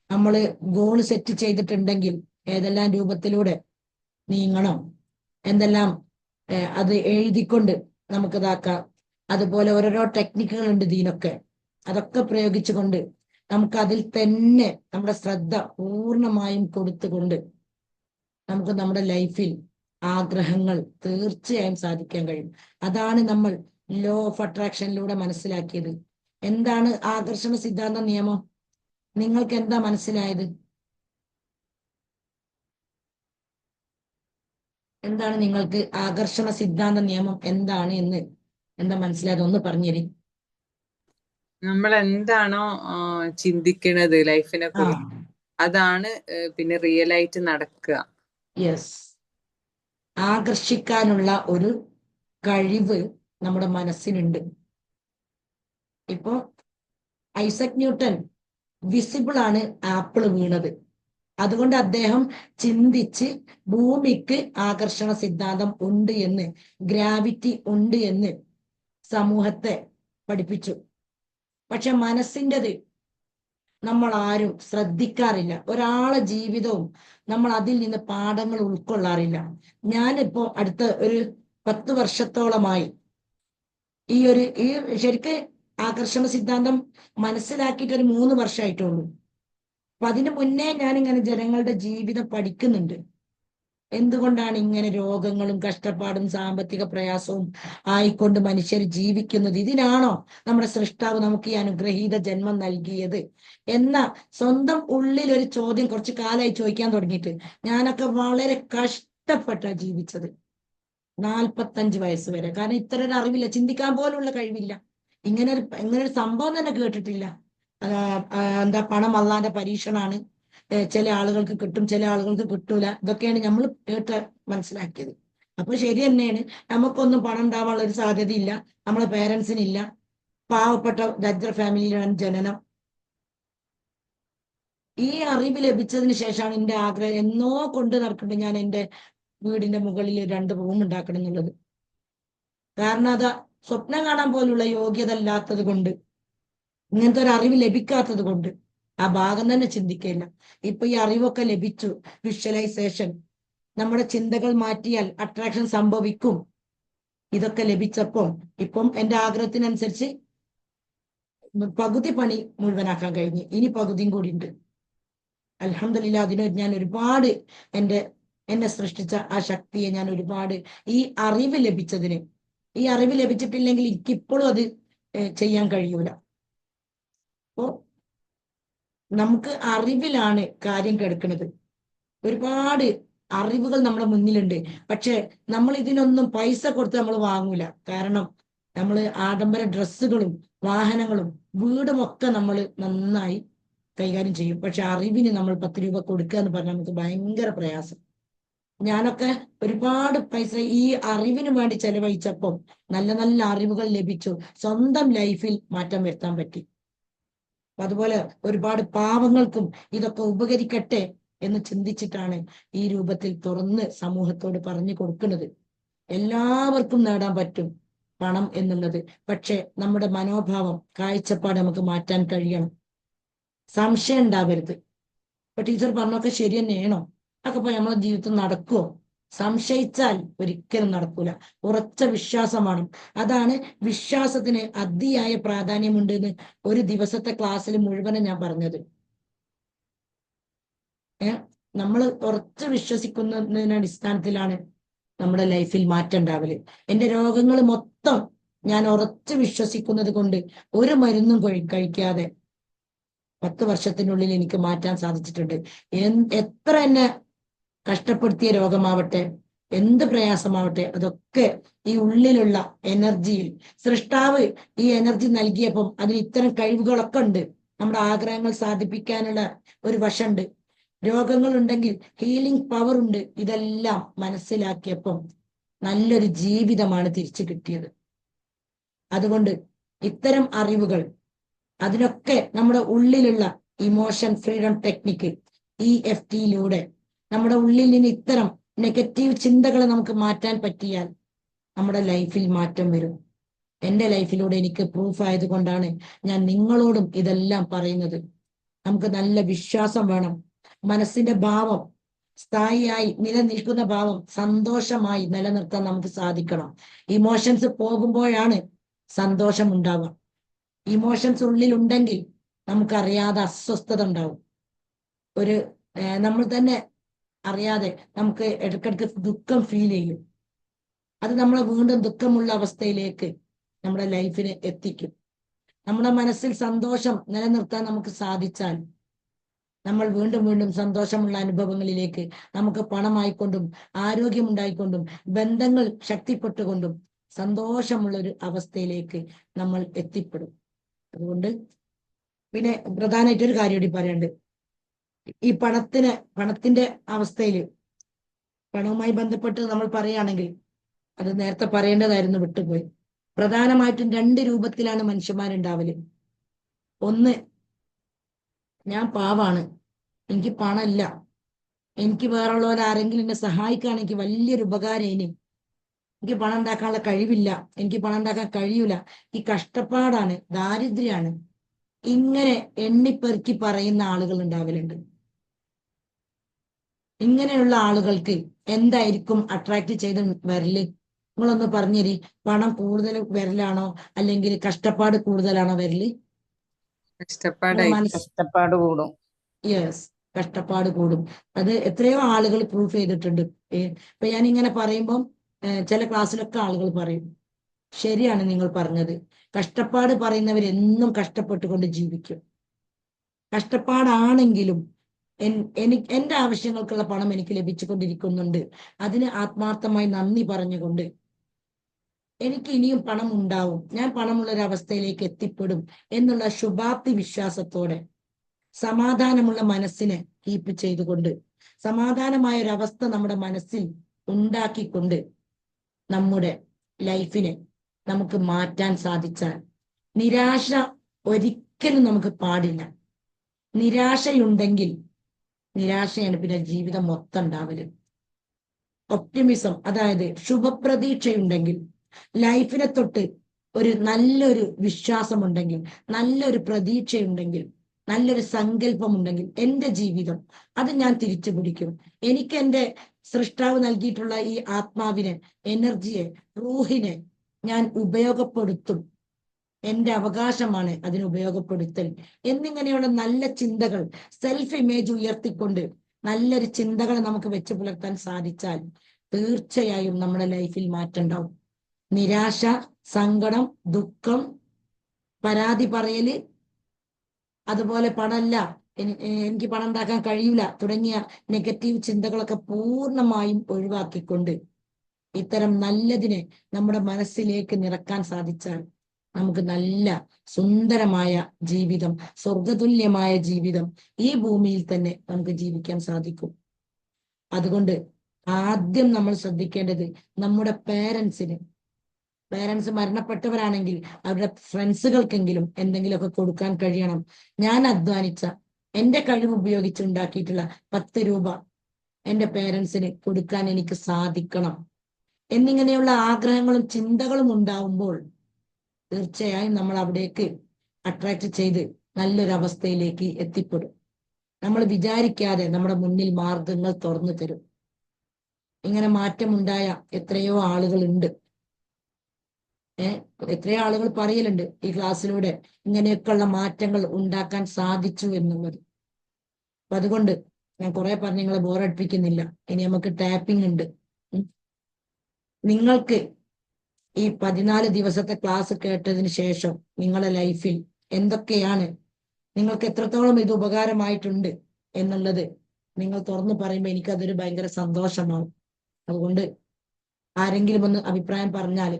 നമ്മൾ ഗോൾ സെറ്റ് ചെയ്തിട്ടുണ്ടെങ്കിൽ ഏതെല്ലാം രൂപത്തിലൂടെ നീങ്ങണം, എന്തെല്ലാം അത് എഴുതിക്കൊണ്ട് നമുക്കിതാക്കാം. അതുപോലെ ഓരോരോ ടെക്നിക്കുകൾ ഉണ്ട് ഇതിനൊക്കെ. അതൊക്കെ പ്രയോഗിച്ചുകൊണ്ട് നമുക്ക് അതിൽ തന്നെ നമ്മുടെ ശ്രദ്ധ പൂർണ്ണമായും കൊടുത്തുകൊണ്ട് നമുക്ക് നമ്മുടെ ലൈഫിൽ ആഗ്രഹങ്ങൾ തീർച്ചയായും സാധിക്കാൻ കഴിയും. അതാണ് നമ്മൾ ലോ ഓഫ് അട്രാക്ഷനിലൂടെ മനസ്സിലാക്കിയത്. എന്താണ് ആകർഷണ സിദ്ധാന്ത നിയമം? നിങ്ങൾക്ക് എന്താ മനസ്സിലായത്? എന്താണ് നിങ്ങൾക്ക് ആകർഷണ സിദ്ധാന്ത നിയമം എന്താണ് എന്ന് എന്താ മനസ്സിലായത്? ഒന്ന് പറഞ്ഞേരി. നമ്മൾ എന്താണോ ചിന്തിക്കുന്നത് ലൈഫിനെ കുറിച്ച്, അതാണ് പിന്നെ റിയൽ ആയിട്ട് നടക്കുക. യെസ്, ആകർഷിക്കാനുള്ള ഒരു കഴിവ് നമ്മുടെ മനസ്സിനുണ്ട്. ഇപ്പോ ഐസക് ന്യൂട്ടൻ വിസിബിൾ ആണ് ആപ്പിൾ വീണത്. അതുകൊണ്ട് അദ്ദേഹം ചിന്തിച്ച് ഭൂമിക്ക് ആകർഷണ സിദ്ധാന്തം ഉണ്ട് എന്ന്, ഗ്രാവിറ്റി ഉണ്ട് എന്ന് സമൂഹത്തെ പഠിപ്പിച്ചു. പക്ഷെ മനസ്സിൻ്റെത് നമ്മൾ ആരും ശ്രദ്ധിക്കാറില്ല. ഒരാളെ ജീവിതവും നമ്മൾ അതിൽ നിന്ന് പാഠങ്ങൾ ഉൾക്കൊള്ളാറില്ല. ഞാനിപ്പോ അടുത്ത ഒരു 10 വർഷത്തോളമായി ഈ ശരിക്ക് ആകർഷണ സിദ്ധാന്തം മനസ്സിലാക്കിയിട്ട് ഒരു 3 വർഷമായിട്ടുള്ളൂ. അപ്പൊ അതിന് മുന്നേ ഞാനിങ്ങനെ ജനങ്ങളുടെ ജീവിതം പഠിക്കുന്നുണ്ട്. എന്തുകൊണ്ടാണ് ഇങ്ങനെ രോഗങ്ങളും കഷ്ടപ്പാടും സാമ്പത്തിക പ്രയാസവും ആയിക്കൊണ്ട് മനുഷ്യർ ജീവിക്കുന്നത്? ഇതിനാണോ നമ്മുടെ സൃഷ്ടാവ് നമുക്ക് ഈ അനുഗ്രഹീത ജന്മം നൽകിയത് എന്ന സ്വന്തം ഉള്ളിൽ ഒരു ചോദ്യം കുറച്ചു കാലമായി ചോദിക്കാൻ തുടങ്ങിയിട്ട്. ഞാനൊക്കെ വളരെ കഷ്ടപ്പെട്ട ജീവിച്ചത് 45 വയസ്സ് വരെ. കാരണം ഇത്ര ഒരു അറിവില്ല, ചിന്തിക്കാൻ പോലുള്ള കഴിവില്ല. ഇങ്ങനൊരു സംഭവം തന്നെ കേട്ടിട്ടില്ല. എന്താ പണം അള്ളാന്റെ പരീക്ഷണാണ്, ചില ആളുകൾക്ക് കിട്ടും ചില ആളുകൾക്ക് കിട്ടൂല, ഇതൊക്കെയാണ് നമ്മൾ കേട്ട് മനസ്സിലാക്കിയത്. അപ്പൊ ശരി തന്നെയാണ്, നമുക്കൊന്നും പണം ഉണ്ടാവാനുള്ള ഒരു സാധ്യതയില്ല, നമ്മളെ പേരൻസിനില്ല, പാവപ്പെട്ട ദരിദ്ര ഫാമിലിയിലാണ് ജനനം. ഈ അറിവ് ലഭിച്ചതിന് ശേഷമാണ് എന്റെ ആഗ്രഹം എന്നോ കൊണ്ട് നടക്കുന്നുണ്ട് ഞാൻ എന്റെ വീടിന്റെ മുകളിൽ 2 റൂം ഉണ്ടാക്കണം എന്നുള്ളത്. കാരണം അത് സ്വപ്നം കാണാൻ പോലുള്ള യോഗ്യത അല്ലാത്തത് കൊണ്ട്, ഇങ്ങനത്തെ ഒരു അറിവ് ലഭിക്കാത്തത് കൊണ്ട് ആ ഭാഗം തന്നെ ചിന്തിക്കില്ല. ഇപ്പൊ ഈ അറിവൊക്കെ ലഭിച്ചു, വിഷ്വലൈസേഷൻ, നമ്മുടെ ചിന്തകൾ മാറ്റിയാൽ അട്രാക്ഷൻ സംഭവിക്കും, ഇതൊക്കെ ലഭിച്ചപ്പം ഇപ്പം എന്റെ ആഗ്രഹത്തിനനുസരിച്ച് പകുതി പണി മുഴുവനാക്കാൻ കഴിഞ്ഞു. ഇനി പകുതിയും കൂടി ഉണ്ട്. അൽഹംദുലില്ലാ, അതിന് ഞാൻ ഒരുപാട് എന്നെ സൃഷ്ടിച്ച ആ ശക്തിയെ ഞാൻ ഒരുപാട് ഈ അറിവ് ലഭിച്ചതിന്, ഈ അറിവ് ലഭിച്ചിട്ടില്ലെങ്കിൽ എനിക്കിപ്പോഴും അത് ചെയ്യാൻ കഴിയൂല. അപ്പോ നമുക്ക് അറിവിലാണ് കാര്യം കിടക്കുന്നത്. ഒരുപാട് അറിവുകൾ നമ്മുടെ മുന്നിലുണ്ട്. പക്ഷെ നമ്മൾ ഇതിനൊന്നും പൈസ കൊടുത്ത് നമ്മൾ വാങ്ങൂല. കാരണം നമ്മൾ ആഡംബര ഡ്രസ്സുകളും വാഹനങ്ങളും വീടും ഒക്കെ നമ്മൾ നന്നായി കൈകാര്യം ചെയ്യും. പക്ഷെ അറിവിന് നമ്മൾ 10 രൂപ കൊടുക്കുക എന്ന് പറഞ്ഞാൽ നമുക്ക് ഭയങ്കര പ്രയാസം. ഞാനൊക്കെ ഒരുപാട് പൈസ ഈ അറിവിന് വേണ്ടി ചെലവഴിച്ചപ്പം നല്ല നല്ല അറിവുകൾ ലഭിച്ചു, സ്വന്തം ലൈഫിൽ മാറ്റം വരുത്താൻ പറ്റി. അതുപോലെ ഒരുപാട് പാവങ്ങൾക്കും ഇതൊക്കെ ഉപകരിക്കട്ടെ എന്ന് ചിന്തിച്ചിട്ടാണ് ഈ രൂപത്തിൽ തുറന്ന് സമൂഹത്തോട് പറഞ്ഞു കൊടുക്കുന്നത്. എല്ലാവർക്കും നേടാൻ പറ്റും പണം എന്നുള്ളത്. പക്ഷെ നമ്മുടെ മനോഭാവം, കാഴ്ചപ്പാട് നമുക്ക് മാറ്റാൻ കഴിയണം. സംശയം ഉണ്ടാവരുത്. ഇപ്പൊ ടീച്ചർ പറഞ്ഞൊക്കെ ശരി തന്നെയാണോ? അതൊക്കെ ഇപ്പൊ നമ്മളെ ജീവിതത്തിൽ നടക്കുമോ? സംശയിച്ചാൽ ഒരിക്കലും നടക്കൂല. ഉറച്ച വിശ്വാസമാണ്. അതാണ് വിശ്വാസത്തിന് അതിയായ പ്രാധാന്യമുണ്ട് എന്ന് ഒരു ദിവസത്തെ ക്ലാസ്സിൽ മുഴുവനും ഞാൻ പറഞ്ഞത്. നമ്മൾ ഉറച്ചു വിശ്വസിക്കുന്നതിന്റെ അടിസ്ഥാനത്തിലാണ് നമ്മുടെ ലൈഫിൽ മാറ്റം ഉണ്ടാവല്. എന്റെ രോഗങ്ങൾ മൊത്തം ഞാൻ ഉറച്ചു വിശ്വസിക്കുന്നത് കൊണ്ട് ഒരു മരുന്നും കഴിക്കാതെ 10 വർഷത്തിനുള്ളിൽ എനിക്ക് മാറ്റാൻ സാധിച്ചിട്ടുണ്ട്. എത്ര എന്നെ കഷ്ടപ്പെടുത്തിയ രോഗമാവട്ടെ, എന്ത് പ്രയാസമാവട്ടെ, അതൊക്കെ ഈ ഉള്ളിലുള്ള എനർജിയിൽ സൃഷ്ടാവ് ഈ എനർജി നൽകിയപ്പം അതിന് ഇത്തരം കഴിവുകളൊക്കെ ഉണ്ട്. നമ്മുടെ ആഗ്രഹങ്ങൾ സാധിപ്പിക്കാനുള്ള ഒരു വശമുണ്ട്. രോഗങ്ങൾ ഉണ്ടെങ്കിൽ ഹീലിംഗ് പവർ ഉണ്ട്. ഇതെല്ലാം മനസ്സിലാക്കിയപ്പം നല്ലൊരു ജീവിതമാണ് തിരിച്ചു കിട്ടിയത്. അതുകൊണ്ട് ഇത്തരം അറിവുകൾ, അതിനൊക്കെ നമ്മുടെ ഉള്ളിലുള്ള ഇമോഷൻ ഫ്രീഡം ടെക്നിക്ക് EFTയിലൂടെ നമ്മുടെ ഉള്ളിൽ നിന്ന് ഇത്തരം നെഗറ്റീവ് ചിന്തകളെ നമുക്ക് മാറ്റാൻ പറ്റിയാൽ നമ്മുടെ ലൈഫിൽ മാറ്റം വരും. എൻ്റെ ലൈഫിലൂടെ എനിക്ക് പ്രൂഫ് ആയതുകൊണ്ടാണ് ഞാൻ നിങ്ങളോടും ഇതെല്ലാം പറയുന്നത്. നമുക്ക് നല്ല വിശ്വാസം വേണം. മനസ്സിന്റെ ഭാവം, സ്ഥായിയായി നിലനിൽക്കുന്ന ഭാവം സന്തോഷമായി നിലനിർത്താൻ നമുക്ക് സാധിക്കണം. ഇമോഷൻസ് പോകുമ്പോഴാണ് സന്തോഷം ഉണ്ടാവുക. ഇമോഷൻസ് ഉള്ളിൽ ഉണ്ടെങ്കിൽ നമുക്കറിയാതെ അസ്വസ്ഥത ഉണ്ടാവും. നമ്മൾ തന്നെ അറിയാതെ നമുക്ക് ഇടയ്ക്കിടയ്ക്ക് ദുഃഖം ഫീൽ ചെയ്യും. അത് നമ്മളെ വീണ്ടും ദുഃഖമുള്ള അവസ്ഥയിലേക്ക് നമ്മുടെ ലൈഫിനെ എത്തിക്കും. നമ്മുടെ മനസ്സിൽ സന്തോഷം നിലനിർത്താൻ നമുക്ക് സാധിച്ചാൽ നമ്മൾ വീണ്ടും വീണ്ടും സന്തോഷമുള്ള അനുഭവങ്ങളിലേക്ക്, നമുക്ക് പണമായിക്കൊണ്ടും ആരോഗ്യമുണ്ടായിക്കൊണ്ടും ബന്ധങ്ങൾ ശക്തിപ്പെട്ടുകൊണ്ടും സന്തോഷമുള്ള ഒരു അവസ്ഥയിലേക്ക് നമ്മൾ എത്തിപ്പെടും. അതുകൊണ്ട് പിന്നെ പ്രധാനമായിട്ടൊരു കാര്യം കൂടി പറയാനുണ്ട്. ഈ പണത്തിന്റെ അവസ്ഥയിൽ, പണവുമായി ബന്ധപ്പെട്ട് നമ്മൾ പറയുകയാണെങ്കിൽ, അത് നേരത്തെ പറയേണ്ടതായിരുന്നു, വിട്ടുപോയി. പ്രധാനമായിട്ടും 2 രൂപത്തിലാണ് മനുഷ്യന്മാരുണ്ടാവല്. ഒന്ന്, ഞാൻ പാവാണ്, എനിക്ക് പണമില്ല, എനിക്ക് വേറുള്ളവർ ആരെങ്കിലും എന്നെ സഹായിക്കുകയാണെങ്കിൽ വലിയൊരു ഉപകാരം, എനിക്ക് പണം ഉണ്ടാക്കാനുള്ള കഴിവില്ല, എനിക്ക് പണം ഉണ്ടാക്കാൻ കഴിയൂല, ഈ കഷ്ടപ്പാടാണ്, ദാരിദ്ര്യമാണ്, ഇങ്ങനെ എണ്ണിപ്പെറുക്കി പറയുന്ന ആളുകൾ ഉണ്ടാവലുണ്ട്. ഇങ്ങനെയുള്ള ആളുകൾക്ക് എന്തായിരിക്കും അട്രാക്ട് ചെയ്ത് വരല്? നിങ്ങളൊന്ന് പറഞ്ഞേരി. പണം കൂടുതൽ വരലാണോ അല്ലെങ്കിൽ കഷ്ടപ്പാട് കൂടുതലാണോ വരല്? കഷ്ടപ്പാട് കൂടും. യെസ്, കഷ്ടപ്പാട് കൂടും. അത് എത്രയോ ആളുകൾ പ്രൂഫ് ചെയ്തിട്ടുണ്ട്. ഇപ്പൊ ഞാൻ ഇങ്ങനെ പറയുമ്പം ചില ക്ലാസ്സിലൊക്കെ ആളുകൾ പറയും, ശരിയാണ് നിങ്ങൾ പറഞ്ഞത്, കഷ്ടപ്പാട് പറയുന്നവരെന്നും കഷ്ടപ്പെട്ടുകൊണ്ട് ജീവിക്കും. കഷ്ടപ്പാടാണെങ്കിലും എന്റെ ആവശ്യങ്ങൾക്കുള്ള പണം എനിക്ക് ലഭിച്ചുകൊണ്ടിരിക്കുന്നുണ്ട്. അതിന് ആത്മാർത്ഥമായി നന്ദി പറഞ്ഞുകൊണ്ട് എനിക്ക് ഇനിയും പണം ഉണ്ടാവും, ഞാൻ പണമുള്ളൊരവസ്ഥയിലേക്ക് എത്തിപ്പെടും എന്നുള്ള ശുഭാപ്തി വിശ്വാസത്തോടെ സമാധാനമുള്ള മനസ്സിനെ കീപ്പ് ചെയ്തുകൊണ്ട്, സമാധാനമായ ഒരവസ്ഥ നമ്മുടെ മനസ്സിൽ ഉണ്ടാക്കിക്കൊണ്ട് നമ്മുടെ ലൈഫിനെ നമുക്ക് മാറ്റാൻ സാധിച്ചാൽ, നിരാശ ഒരിക്കലും നമുക്ക് പാടില്ല. നിരാശയുണ്ടെങ്കിൽ നിരാശയാണ് പിന്നെ ജീവിതം മൊത്തം ഉണ്ടാവല്. ഒപ്റ്റിമിസം, അതായത് ശുഭപ്രതീക്ഷയുണ്ടെങ്കിൽ, ലൈഫിനെ തൊട്ട് ഒരു നല്ലൊരു വിശ്വാസമുണ്ടെങ്കിൽ, നല്ലൊരു പ്രതീക്ഷയുണ്ടെങ്കിൽ, നല്ലൊരു സങ്കല്പമുണ്ടെങ്കിൽ, എൻ്റെ ജീവിതം അത് ഞാൻ തിരിച്ചു പിടിക്കും. എനിക്ക് എൻ്റെ സൃഷ്ടാവ് നൽകിയിട്ടുള്ള ഈ ആത്മാവിനെ, എനർജിയെ, റൂഹിനെ ഞാൻ ഉപയോഗപ്പെടുത്തും. എൻ്റെ അവകാശമാണ് അതിന് ഉപയോഗപ്പെടുത്തൽ എന്നിങ്ങനെയുള്ള നല്ല ചിന്തകൾ, സെൽഫ് ഇമേജ് ഉയർത്തിക്കൊണ്ട് നല്ലൊരു ചിന്തകളെ നമുക്ക് വെച്ച് പുലർത്താൻ സാധിച്ചാൽ തീർച്ചയായും നമ്മുടെ ലൈഫിൽ മാറ്റം ഉണ്ടാവും. നിരാശ, സങ്കടം, ദുഃഖം, പരാതി പറയല്, അതുപോലെ പണമല്ല, എനിക്ക് പണം ഉണ്ടാക്കാൻ കഴിയൂല തുടങ്ങിയ നെഗറ്റീവ് ചിന്തകളൊക്കെ പൂർണ്ണമായും ഒഴിവാക്കിക്കൊണ്ട് ഇത്തരം നല്ലതിനെ നമ്മുടെ മനസ്സിലേക്ക് നിറക്കാൻ സാധിച്ചാൽ നമുക്ക് നല്ല സുന്ദരമായ ജീവിതം, സ്വർഗതുല്യമായ ജീവിതം ഈ ഭൂമിയിൽ തന്നെ നമുക്ക് ജീവിക്കാൻ സാധിക്കും. അതുകൊണ്ട് ആദ്യം നമ്മൾ ശ്രദ്ധിക്കേണ്ടത് നമ്മുടെ പേരൻസ് മരണപ്പെട്ടവരാണെങ്കിൽ അവരുടെ ഫ്രണ്ട്സുകൾക്കെങ്കിലും എന്തെങ്കിലുമൊക്കെ കൊടുക്കാൻ കഴിയണം. ഞാൻ അധ്വാനിച്ച, എൻ്റെ കഴിവ് ഉപയോഗിച്ച് ഉണ്ടാക്കിയിട്ടുള്ള 10 രൂപ എൻ്റെ പേരൻസിന് കൊടുക്കാൻ എനിക്ക് സാധിക്കണം എന്നിങ്ങനെയുള്ള ആഗ്രഹങ്ങളും ചിന്തകളും ഉണ്ടാവുമ്പോൾ തീർച്ചയായും നമ്മൾ അവിടേക്ക് അട്രാക്ട് ചെയ്ത് നല്ലൊരവസ്ഥയിലേക്ക് എത്തിപ്പെടും. നമ്മൾ വിചാരിക്കാതെ നമ്മുടെ മുന്നിൽ മാർഗങ്ങൾ തുറന്നു തരും. ഇങ്ങനെ മാറ്റമുണ്ടായ എത്രയോ ആളുകളുണ്ട്. എത്രയോ ആളുകൾ പറയലുണ്ട് ഈ ക്ലാസ്സിലൂടെ ഇങ്ങനെയൊക്കെയുള്ള മാറ്റങ്ങൾ ഉണ്ടാക്കാൻ സാധിച്ചു എന്നുള്ളത്. അപ്പൊ അതുകൊണ്ട് ഞാൻ കുറെ പറഞ്ഞ് നിങ്ങളെ ബോറടിപ്പിക്കുന്നില്ല. ഇനി നമുക്ക് ടാപ്പിംഗ് ഉണ്ട്. നിങ്ങൾക്ക് ഈ 14 ദിവസത്തെ ക്ലാസ് കേട്ടതിന് ശേഷം നിങ്ങളുടെ ലൈഫിൽ എന്തൊക്കെയാണ്, നിങ്ങൾക്ക് എത്രത്തോളം ഇത് ഉപകാരമായിട്ടുണ്ട് എന്നുള്ളത് നിങ്ങൾ തുറന്നു പറയുമ്പോൾ എനിക്കതൊരു ഭയങ്കര സന്തോഷമാണ്. അതുകൊണ്ട് ആരെങ്കിലും ഒന്ന് അഭിപ്രായം പറഞ്ഞാല്,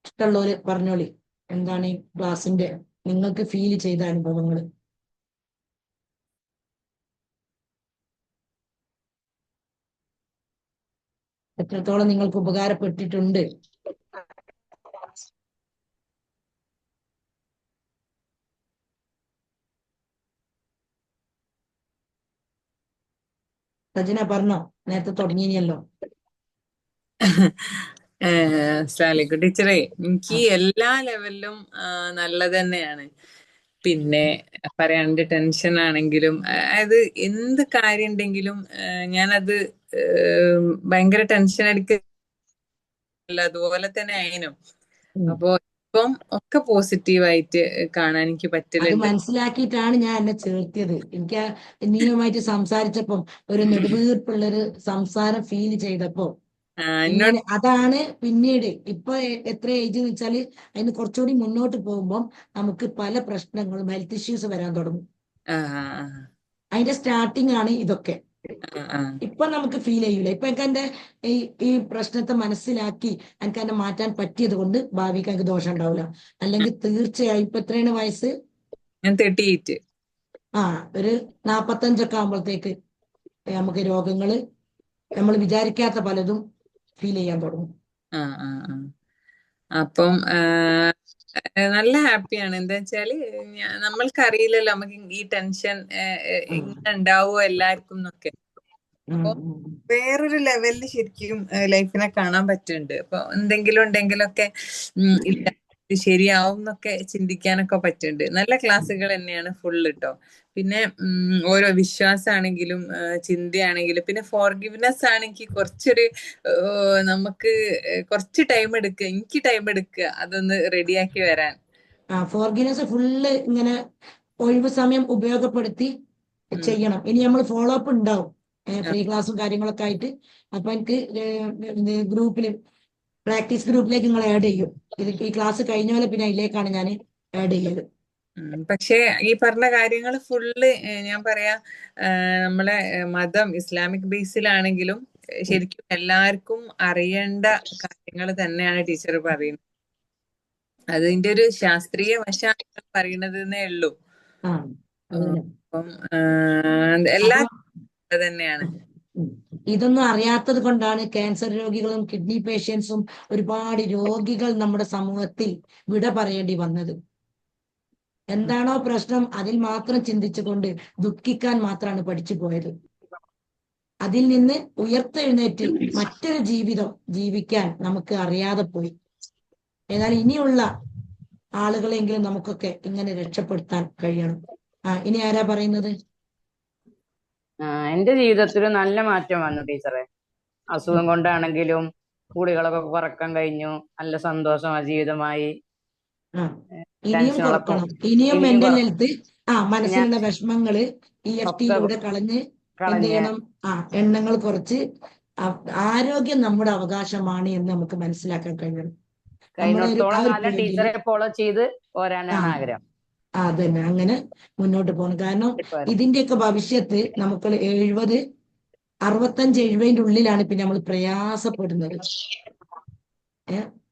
ഇഷ്ടമുള്ളവര് പറഞ്ഞോളി. എന്താണ് ഈ ക്ലാസിന്റെ നിങ്ങൾക്ക് ഫീൽ ചെയ്ത അനുഭവങ്ങൾ? എത്രത്തോളം നിങ്ങൾക്ക് ഉപകാരപ്പെട്ടിട്ടുണ്ട്? സജന പറഞ്ഞോ, നേരത്തെ തുടങ്ങിയല്ലോ. സാലിക്കു ടീച്ചറെ, എനിക്ക് എല്ലാ ലെവലിലും നല്ലത് തന്നെയാണ്. പിന്നെ പറയാണ്ട് ടെൻഷൻ ആണെങ്കിലും, അതായത് എന്ത് കാര്യം ഉണ്ടെങ്കിലും ഞാനത് ഭയങ്കര ടെൻഷൻ അടിക്കില്ല. അതുപോലെ തന്നെ ആയിനും. അപ്പൊ ഇപ്പം ഒക്കെ പോസിറ്റീവായിട്ട് കാണാൻ എനിക്ക് അത് പറ്റലുണ്ട്. മനസ്സിലാക്കിയിട്ടാണ് ഞാൻ എന്നെ ചേർത്തിയത്. എനിക്ക് നീയുമായിട്ട് സംസാരിച്ചപ്പം ഒരു നെടുവീർപ്പുള്ളൊരു സംസാരം ഫീൽ ചെയ്തപ്പോ എന്നോട് അതാണ് പിന്നീട് ഇപ്പൊ എത്ര ഏജ് എന്ന് വെച്ചാല് അതിന് കുറച്ചുകൂടി മുന്നോട്ട് പോകുമ്പോൾ നമുക്ക് പല പ്രശ്നങ്ങളും ഹെൽത്ത് ഇഷ്യൂസ് വരാൻ തുടങ്ങും. അതിന്റെ സ്റ്റാർട്ടിങ് ആണ് ഇതൊക്കെ. ഇപ്പൊ നമുക്ക് ഫീൽ ചെയ്യൂല. ഇപ്പൊ എനിക്ക് എന്റെ ഈ പ്രശ്നത്തെ മനസ്സിലാക്കി എനിക്ക് എന്നെ മാറ്റാൻ പറ്റിയത് കൊണ്ട് ഭാവിക്ക് എനിക്ക് ദോഷം ഉണ്ടാവില്ല. അല്ലെങ്കിൽ തീർച്ചയായും ഇപ്പൊ എത്രയാണ് വയസ്സ്? ഞാൻ 38. ഒരു 45 ആകുമ്പോഴത്തേക്ക് നമുക്ക് രോഗങ്ങള് നമ്മൾ വിചാരിക്കാത്ത പലതും ഫീൽ ചെയ്യാൻ തുടങ്ങും. അപ്പം നല്ല ഹാപ്പിയാണ്. എന്താ വെച്ചാല് നമ്മൾക്കറിയില്ലല്ലോ നമുക്ക് ഈ ടെൻഷൻ എങ്ങനെ ഉണ്ടാവുമോ എല്ലാവർക്കും എന്നൊക്കെ. അപ്പൊ വേറൊരു ലെവലിൽ ശരിക്കും ലൈഫിനെ കാണാൻ പറ്റുന്നുണ്ട്. അപ്പൊ എന്തെങ്കിലും ഉണ്ടെങ്കിലൊക്കെ ഇല്ല ഇത് ശരിയാവും എന്നൊക്കെ ചിന്തിക്കാനൊക്കെ പറ്റുന്നുണ്ട്. നല്ല ക്ലാസ്സുകൾ തന്നെയാണ് ഫുള്ള് ട്ടോ. പിന്നെ ഓരോ വിശ്വാസമാണെങ്കിലും ചിന്തയാണെങ്കിലും പിന്നെ ഫോർഗിവ്നെസ് ആണെങ്കിൽ കുറച്ചൊരു നമുക്ക് കുറച്ച് ടൈം എടുക്കുക, എനിക്ക് ടൈം എടുക്കുക അതൊന്ന് റെഡിയാക്കി വരാൻ. ഫോർഗിവ്നെസ് ഫുള്ള് ഇങ്ങനെ ഒഴിവ് സമയം ഉപയോഗപ്പെടുത്തി ചെയ്യണം. ഇനി നമ്മൾ ഫോളോ അപ്പ് ഉണ്ടാവും, ഫ്രീ ക്ലാസ്സും കാര്യങ്ങളൊക്കെ ആയിട്ട്. അപ്പൊ എനിക്ക് ഗ്രൂപ്പിൽ പ്രാക്ടീസ് ഗ്രൂപ്പിലേക്ക് നിങ്ങൾ ആഡ് ചെയ്യും. ഇത് ഈ ക്ലാസ് കഴിഞ്ഞ പോലെ പിന്നെ അതിലേക്കാണ് ഞാൻ ആഡ് ചെയ്യല്. പക്ഷേ ഈ പറഞ്ഞ കാര്യങ്ങൾ ഫുള്ള് ഞാൻ പറയാ നമ്മളെ മതം ഇസ്ലാമിക് ബേസിലാണെങ്കിലും ശരിക്കും എല്ലാവർക്കും അറിയേണ്ട കാര്യങ്ങൾ തന്നെയാണ് ടീച്ചർ പറയുന്നത്. അതിന്റെ ഒരു ശാസ്ത്രീയ വശമാണ് പറയുന്നത് എന്നേ ഉള്ളൂ. അപ്പം എല്ലാ തന്നെയാണ്. ഇതൊന്നും അറിയാത്തത് കൊണ്ടാണ് ക്യാൻസർ രോഗികളും കിഡ്നി പേഷ്യൻസും ഒരുപാട് രോഗികൾ നമ്മുടെ സമൂഹത്തിൽ വിട പറയേണ്ടി വന്നത്. എന്താണോ പ്രശ്നം അതിൽ മാത്രം ചിന്തിച്ചുകൊണ്ട് ദുഃഖിക്കാൻ മാത്രമാണ് പഠിച്ചു പോയത്. അതിൽ നിന്ന് ഉയർത്തെഴുന്നേറ്റ് മറ്റൊരു ജീവിതം ജീവിക്കാൻ നമുക്ക് അറിയാതെ പോയി. എന്നാൽ ഇനിയുള്ള ആളുകളെങ്കിലും നമുക്കൊക്കെ ഇങ്ങനെ രക്ഷപ്പെടുത്താൻ കഴിയണം. ഇനി ആരാ പറയുന്നത്? എന്റെ ജീവിതത്തിൽ നല്ല മാറ്റം വന്നു ടീച്ചറെ. അസുഖം കൊണ്ടാണെങ്കിലും കുളികളൊക്കെ കുറക്കാൻ കഴിഞ്ഞു. നല്ല സന്തോഷമായ ജീവിതമായി. ഇനിയും കുറക്കണം. ഇനിയും മെന്റൽ ഹെൽത്ത് മനസ്സിലുള്ള വിഷമങ്ങള് EFT കളഞ്ഞ് എന്ത് ചെയ്യണം? എണ്ണങ്ങൾ കുറച്ച് ആരോഗ്യം നമ്മുടെ അവകാശമാണ് എന്ന് നമുക്ക് മനസ്സിലാക്കാൻ കഴിയണം. ടീച്ചറെ ഫോളോ ചെയ്ത് പോരാനാണ് ആഗ്രഹം. അതന്നെ, അങ്ങനെ മുന്നോട്ട് പോകണം. കാരണം ഇതിന്റെയൊക്കെ ഭവിഷ്യത്ത് നമുക്ക് 65, 70 ഉള്ളിലാണ് പിന്നെ നമ്മൾ പ്രയാസപ്പെടുന്നത്.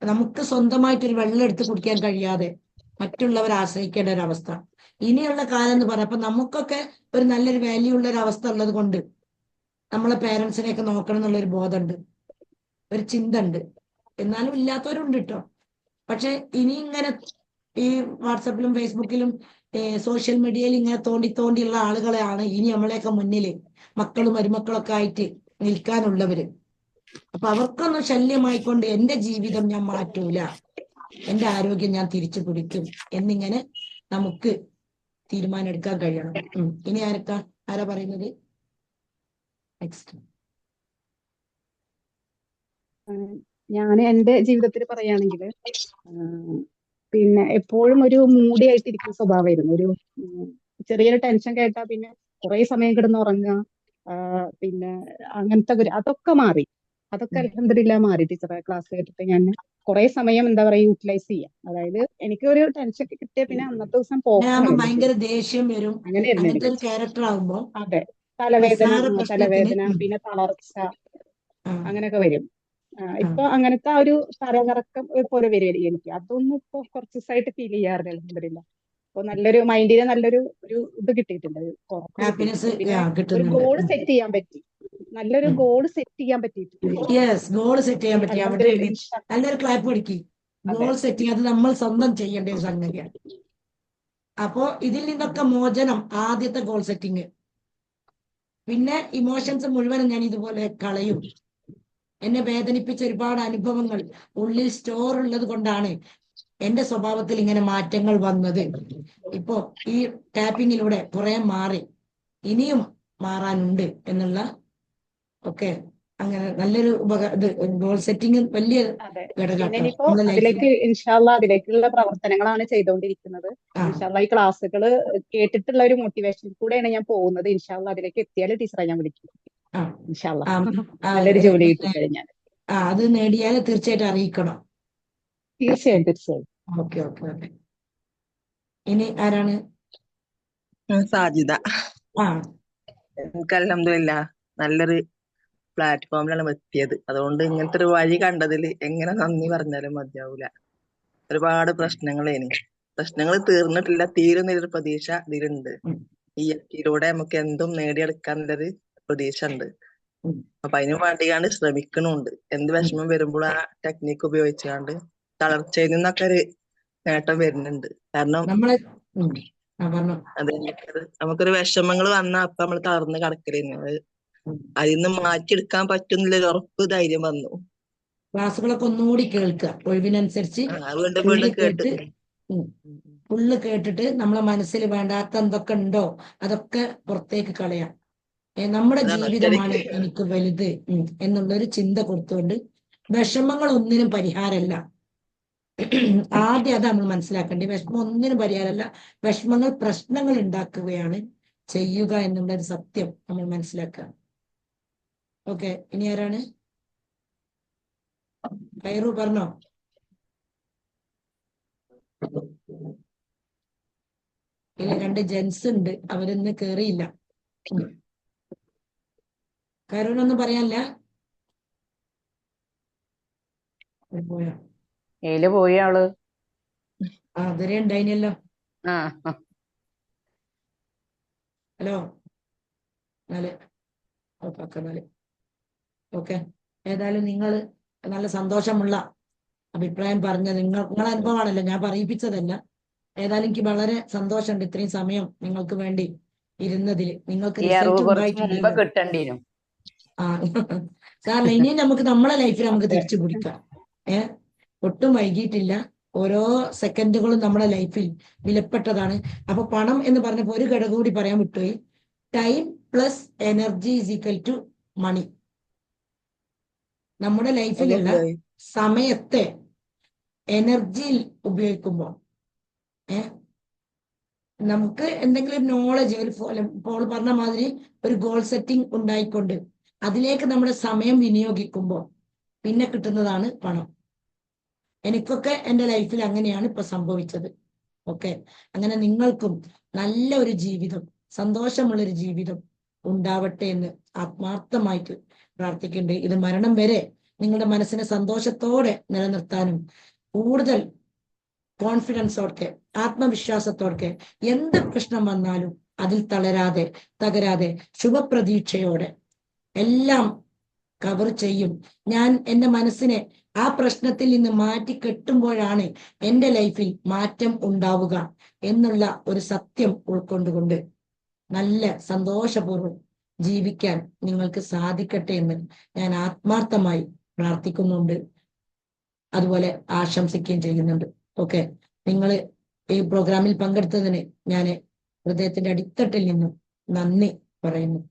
നമുക്ക് സ്വന്തമായിട്ടൊരു വെള്ളം എടുത്ത് കുടിക്കാൻ കഴിയാതെ മറ്റുള്ളവരെ ആശ്രയിക്കേണ്ട ഒരു അവസ്ഥ ഇനിയുള്ള കാലം എന്ന് പറയാം. അപ്പൊ നമുക്കൊക്കെ ഒരു നല്ലൊരു വാല്യൂ ഉള്ള ഒരു അവസ്ഥ ഉള്ളത് കൊണ്ട് നമ്മളെ പേരൻസിനെയൊക്കെ നോക്കണം എന്നുള്ളൊരു ബോധമുണ്ട്, ഒരു ചിന്ത ഉണ്ട്. എന്നാലും ഇല്ലാത്തവരുണ്ട് കേട്ടോ. പക്ഷെ ഇനി ഇങ്ങനെ ഈ വാട്സപ്പിലും ഫേസ്ബുക്കിലും സോഷ്യൽ മീഡിയയിൽ ഇങ്ങനെ തോണ്ടിയുള്ള ആളുകളെയാണ് ഇനി നമ്മളെയൊക്കെ മുന്നില് മക്കളും മരുമക്കളൊക്കെ ആയിട്ട് നിൽക്കാനുള്ളവര്. അപ്പൊ അവർക്കൊന്നും ശല്യമായിക്കൊണ്ട് എന്റെ ജീവിതം ഞാൻ മാറ്റൂല, എന്റെ ആരോഗ്യം ഞാൻ തിരിച്ചു പിടിക്കും എന്നിങ്ങനെ നമുക്ക് തീരുമാനം എടുക്കാൻ കഴിയണം. ഇനി ആരാ പറയുന്നത്? നെക്സ്റ്റ്. ഞാൻ എന്റെ ജീവിതത്തിൽ പറയുകയാണെങ്കിൽ പിന്നെ എപ്പോഴും ഒരു മൂടി ആയിട്ടിരിക്കുന്ന സ്വഭാവമായിരുന്നു. ഒരു ചെറിയൊരു ടെൻഷൻ കേട്ടാൽ പിന്നെ കുറെ സമയം കിടന്ന് ഉറങ്ങുക, പിന്നെ അങ്ങനത്തെ അതൊക്കെ മാറി. അതൊക്കെ അൽഹംദുലില്ലാ മാറി ടീച്ചറെ. ക്ലാസ് കേട്ടിട്ട് ഞാൻ കുറെ സമയം എന്താ പറയാ യൂട്ടിലൈസ് ചെയ്യാം. അതായത് എനിക്ക് ഒരു ടെൻഷൻ കിട്ടിയ പിന്നെ അന്നത്തെ ദിവസം പോക്കാണ് എന്റെ ഭയങ്കര ദേഷ്യം വരും. അങ്ങനെയായിരുന്നു അങ്ങനത്തെ ഒരു എനിക്ക്. ക്യാരക്ടർ ആകുമ്പോ അതെ, തലവേദന നിസ്സാര പ്രശ്നത്തിന് തലവേദന പിന്നെ തളർച്ച അങ്ങനെയൊക്കെ വരും. ഇപ്പൊ അങ്ങനത്തെ ആ ഒരു തലകറക്കം പോലെ വരികയായിരിക്കും എനിക്ക്. അതൊന്നും ഇപ്പൊ കുറച്ച് ദിവസമായിട്ട് ഫീൽ ചെയ്യാറില്ല അൽഹംദുലില്ലാ. അപ്പൊ നല്ലൊരു മൈൻഡിന് നല്ലൊരു ഇത് കിട്ടിയിട്ടുണ്ട്, ഒരു ഉറപ്പ് ഹാപ്പിനെസ് കിട്ടിയിട്ടുണ്ട്. പിന്നെ ഒരു കിട്ടുന്നുണ്ട്. ഗോള് സെറ്റ് ചെയ്യാൻ പറ്റി, നല്ലൊരു ഗോള് സെറ്റ് ചെയ്യാൻ പറ്റിയിട്ടുണ്ട്. യെസ്, ഗോൾ സെറ്റ് ചെയ്യാൻ പറ്റി. അവിടെ അൽഹംദുലില്ലാ. നല്ലൊരു ക്ലാപ്പ് പിടിക്കി. ഗോൾ സെറ്റിംഗ് അത് നമ്മൾ സ്വന്തം ചെയ്യേണ്ട ഒരു സംഗതിയാണ്. അപ്പോ ഇതിൽ നിന്നൊക്കെ മോചനം ആദ്യത്തെ ഗോൾ സെറ്റിംഗ്. പിന്നെ ഇമോഷൻസ് മുഴുവനും ഞാൻ ഇതുപോലെ കളയും. എന്നെ വേദനിപ്പിച്ച ഒരുപാട് അനുഭവങ്ങൾ ഉള്ളിൽ സ്റ്റോർ ഉള്ളത് കൊണ്ടാണ് എന്റെ സ്വഭാവത്തിൽ ഇങ്ങനെ മാറ്റങ്ങൾ വന്നത്. ഇപ്പോ ഈ ടാപ്പിങ്ങിലൂടെ കുറെ മാറി, ഇനിയും മാറാനുണ്ട് എന്നുള്ള ഒക്കെ അങ്ങനെ നല്ലൊരു ഗോൾ സെറ്റിംഗ് വലിയ പിന്നെ ഇനിയിപ്പോ അതിലേക്ക് ഇൻഷാല്ലാ അതിലേക്കുള്ള പ്രവർത്തനങ്ങളാണ് ചെയ്തുകൊണ്ടിരിക്കുന്നത്. ഇൻഷാല്ലാ ഈ ക്ലാസ്സുകൾ കേട്ടിട്ടുള്ള ഒരു മോട്ടിവേഷൻ കൂടെയാണ് ഞാൻ പോകുന്നത്. ഇൻഷാല്ലാ അതിലേക്ക് എത്തിയാൽ ടീച്ചറെ ഞാൻ വിളിക്കും. ഇൻഷാല്ലാ നല്ലൊരു ജോലി കിട്ടിക്കഴിഞ്ഞാൽ അത് നേടിയാൽ തീർച്ചയായിട്ടും അറിയിക്കണം. തീർച്ചയായും തീർച്ചയായും. Okay okay okay. ഇനി ആരാണ്? സാജിദ. എനിക്ക് അൽഹംദുലില്ലാ നല്ലൊരു പ്ലാറ്റ്ഫോമിലാണ് എത്തിയത്. അതുകൊണ്ട് ഇങ്ങനത്തെ ഒരു വഴി കണ്ടതിൽ എങ്ങനെ നന്ദി പറഞ്ഞാലും മതിയാവൂല. ഒരുപാട് പ്രശ്നങ്ങൾ തീർന്നിട്ടില്ല, തീരുന്നൊരു പ്രതീക്ഷ ഇതിലുണ്ട്. ഈ ഇതിലൂടെ നമുക്ക് എന്തും നേടിയെടുക്കാനുള്ളൊരു പ്രതീക്ഷ ഉണ്ട്. അപ്പൊ അതിനു വേണ്ടിയാണ് ശ്രമിക്കണുണ്ട്. എന്ത് വിഷമം വരുമ്പോൾ ആ ടെക്നിക്ക് ഉപയോഗിച്ചുകൊണ്ട് തളർച്ചയിൽ നിന്നൊക്കെ ഒരു നേട്ടം വരുന്നുണ്ട്. കാരണം അതെ, നമുക്കൊരു വിഷമങ്ങൾ വന്നാൽ അപ്പൊ നമ്മൾ തളർന്ന് കിടക്കലാണ്. അതിൽ നിന്ന് മാറ്റിയെടുക്കാൻ പറ്റുന്നില്ല ഉറപ്പ് ധൈര്യം വന്നു. ക്ലാസ്സുകളൊക്കെ ഒന്നുകൂടി കേൾക്കുക, ഒഴിവിനനുസരിച്ച് ഫുള്ള് കേട്ടിട്ട് നമ്മളെ മനസ്സിൽ വേണ്ടാത്ത എന്തൊക്കെ ഉണ്ടോ അതൊക്കെ പുറത്തേക്ക് കളയാം. നമ്മുടെ ജീവിതമാണ് എനിക്ക് വലുത് എന്നുള്ളൊരു ചിന്ത കൊടുത്തുകൊണ്ട് വിഷമങ്ങൾ ഒന്നിനും പരിഹാരമല്ല. ആദ്യം അത് നമ്മൾ മനസ്സിലാക്കേണ്ടത്. വിഷമം ഒന്നിനും പരിഹാരമല്ല. വിഷമങ്ങൾ പ്രശ്നങ്ങൾ ഉണ്ടാക്കുകയാണ് ചെയ്യുക എന്നുള്ള ഒരു സത്യം നമ്മൾ മനസ്സിലാക്കുക. ഓക്കെ, ഇനി ആരാണ്? കൈറു പറഞ്ഞോ. ഇല്ല, 2 ജെൻസ് ഉണ്ട്, അവരൊന്നും കേറിയില്ല. കൈറൂനൊന്നും പറയാനില്ല? പോയോ? പോയി ആള്. അതുവരെ ഉണ്ടായിനല്ലോ. Hello, okay. ഏതായാലും നിങ്ങൾ നല്ല സന്തോഷമുള്ള അഭിപ്രായം പറഞ്ഞത് നിങ്ങളെ അനുഭവമാണല്ലോ, ഞാൻ പറയിപ്പിച്ചതല്ല. ഏതായാലും എനിക്ക് വളരെ സന്തോഷമുണ്ട് ഇത്രയും സമയം നിങ്ങൾക്ക് വേണ്ടി ഇരുന്നതിൽ. നിങ്ങൾക്ക് സാറില്ല, ഇനിയും നമുക്ക് നമ്മളെ ലൈഫിൽ നമുക്ക് തിരിച്ചു പിടിക്കാം. ഒട്ടും വൈകിട്ടില്ല. ഓരോ സെക്കൻഡുകളും നമ്മുടെ ലൈഫിൽ വിലപ്പെട്ടതാണ്. അപ്പൊ പണം എന്ന് പറഞ്ഞപ്പോ ഒരു ഘടകം കൂടി പറയാൻ വിട്ടുപോയി. Time plus energy is equal to money. നമ്മുടെ ലൈഫിലുള്ള സമയത്തെ എനർജിയിൽ ഉപയോഗിക്കുമ്പോൾ നമുക്ക് എന്തെങ്കിലും നോളജ്, പോൾ പറഞ്ഞ മാതിരി ഒരു ഗോൾ സെറ്റിംഗ് ഉണ്ടായിക്കൊണ്ട് അതിലേക്ക് നമ്മുടെ സമയം വിനിയോഗിക്കുമ്പോൾ പിന്നെ കിട്ടുന്നതാണ് പണം. എനിക്കൊക്കെ എൻ്റെ ലൈഫിൽ അങ്ങനെയാണ് ഇപ്പൊ സംഭവിച്ചത്. ഓക്കെ, അങ്ങനെ നിങ്ങൾക്കും നല്ല ഒരു ജീവിതം, സന്തോഷമുള്ളൊരു ജീവിതം ഉണ്ടാവട്ടെ എന്ന് ആത്മാർത്ഥമായിട്ട് പ്രാർത്ഥിക്കുന്നുണ്ട്. ഇത് മരണം വരെ നിങ്ങളുടെ മനസ്സിനെ സന്തോഷത്തോടെ നിലനിർത്താനും കൂടുതൽ കോൺഫിഡൻസോടെ ആത്മവിശ്വാസത്തോടെ എന്ത് പ്രശ്നം വന്നാലും അതിൽ തകരാതെ ശുഭപ്രതീക്ഷയോടെ എല്ലാം കവർ ചെയ്യും. ഞാൻ എൻ്റെ മനസ്സിനെ ആ പ്രശ്നത്തിൽ നിന്ന് മാറ്റി കെട്ടുമ്പോഴാണ് എൻ്റെ ലൈഫിൽ മാറ്റം ഉണ്ടാവുക എന്നുള്ള ഒരു സത്യം ഉൾക്കൊണ്ടുകൊണ്ട് നല്ല സന്തോഷപൂർവ്വം ജീവിക്കാൻ നിങ്ങൾക്ക് സാധിക്കട്ടെ എന്ന് ഞാൻ ആത്മാർത്ഥമായി പ്രാർത്ഥിക്കുന്നുണ്ട്, അതുപോലെ ആശംസിക്കുകയും ചെയ്യുന്നുണ്ട്. ഓക്കെ, നിങ്ങൾ ഈ പ്രോഗ്രാമിൽ പങ്കെടുത്തതിന് ഞാൻ ഹൃദയത്തിന്റെ അടിത്തട്ടിൽ നിന്നും നന്ദി പറയുന്നു.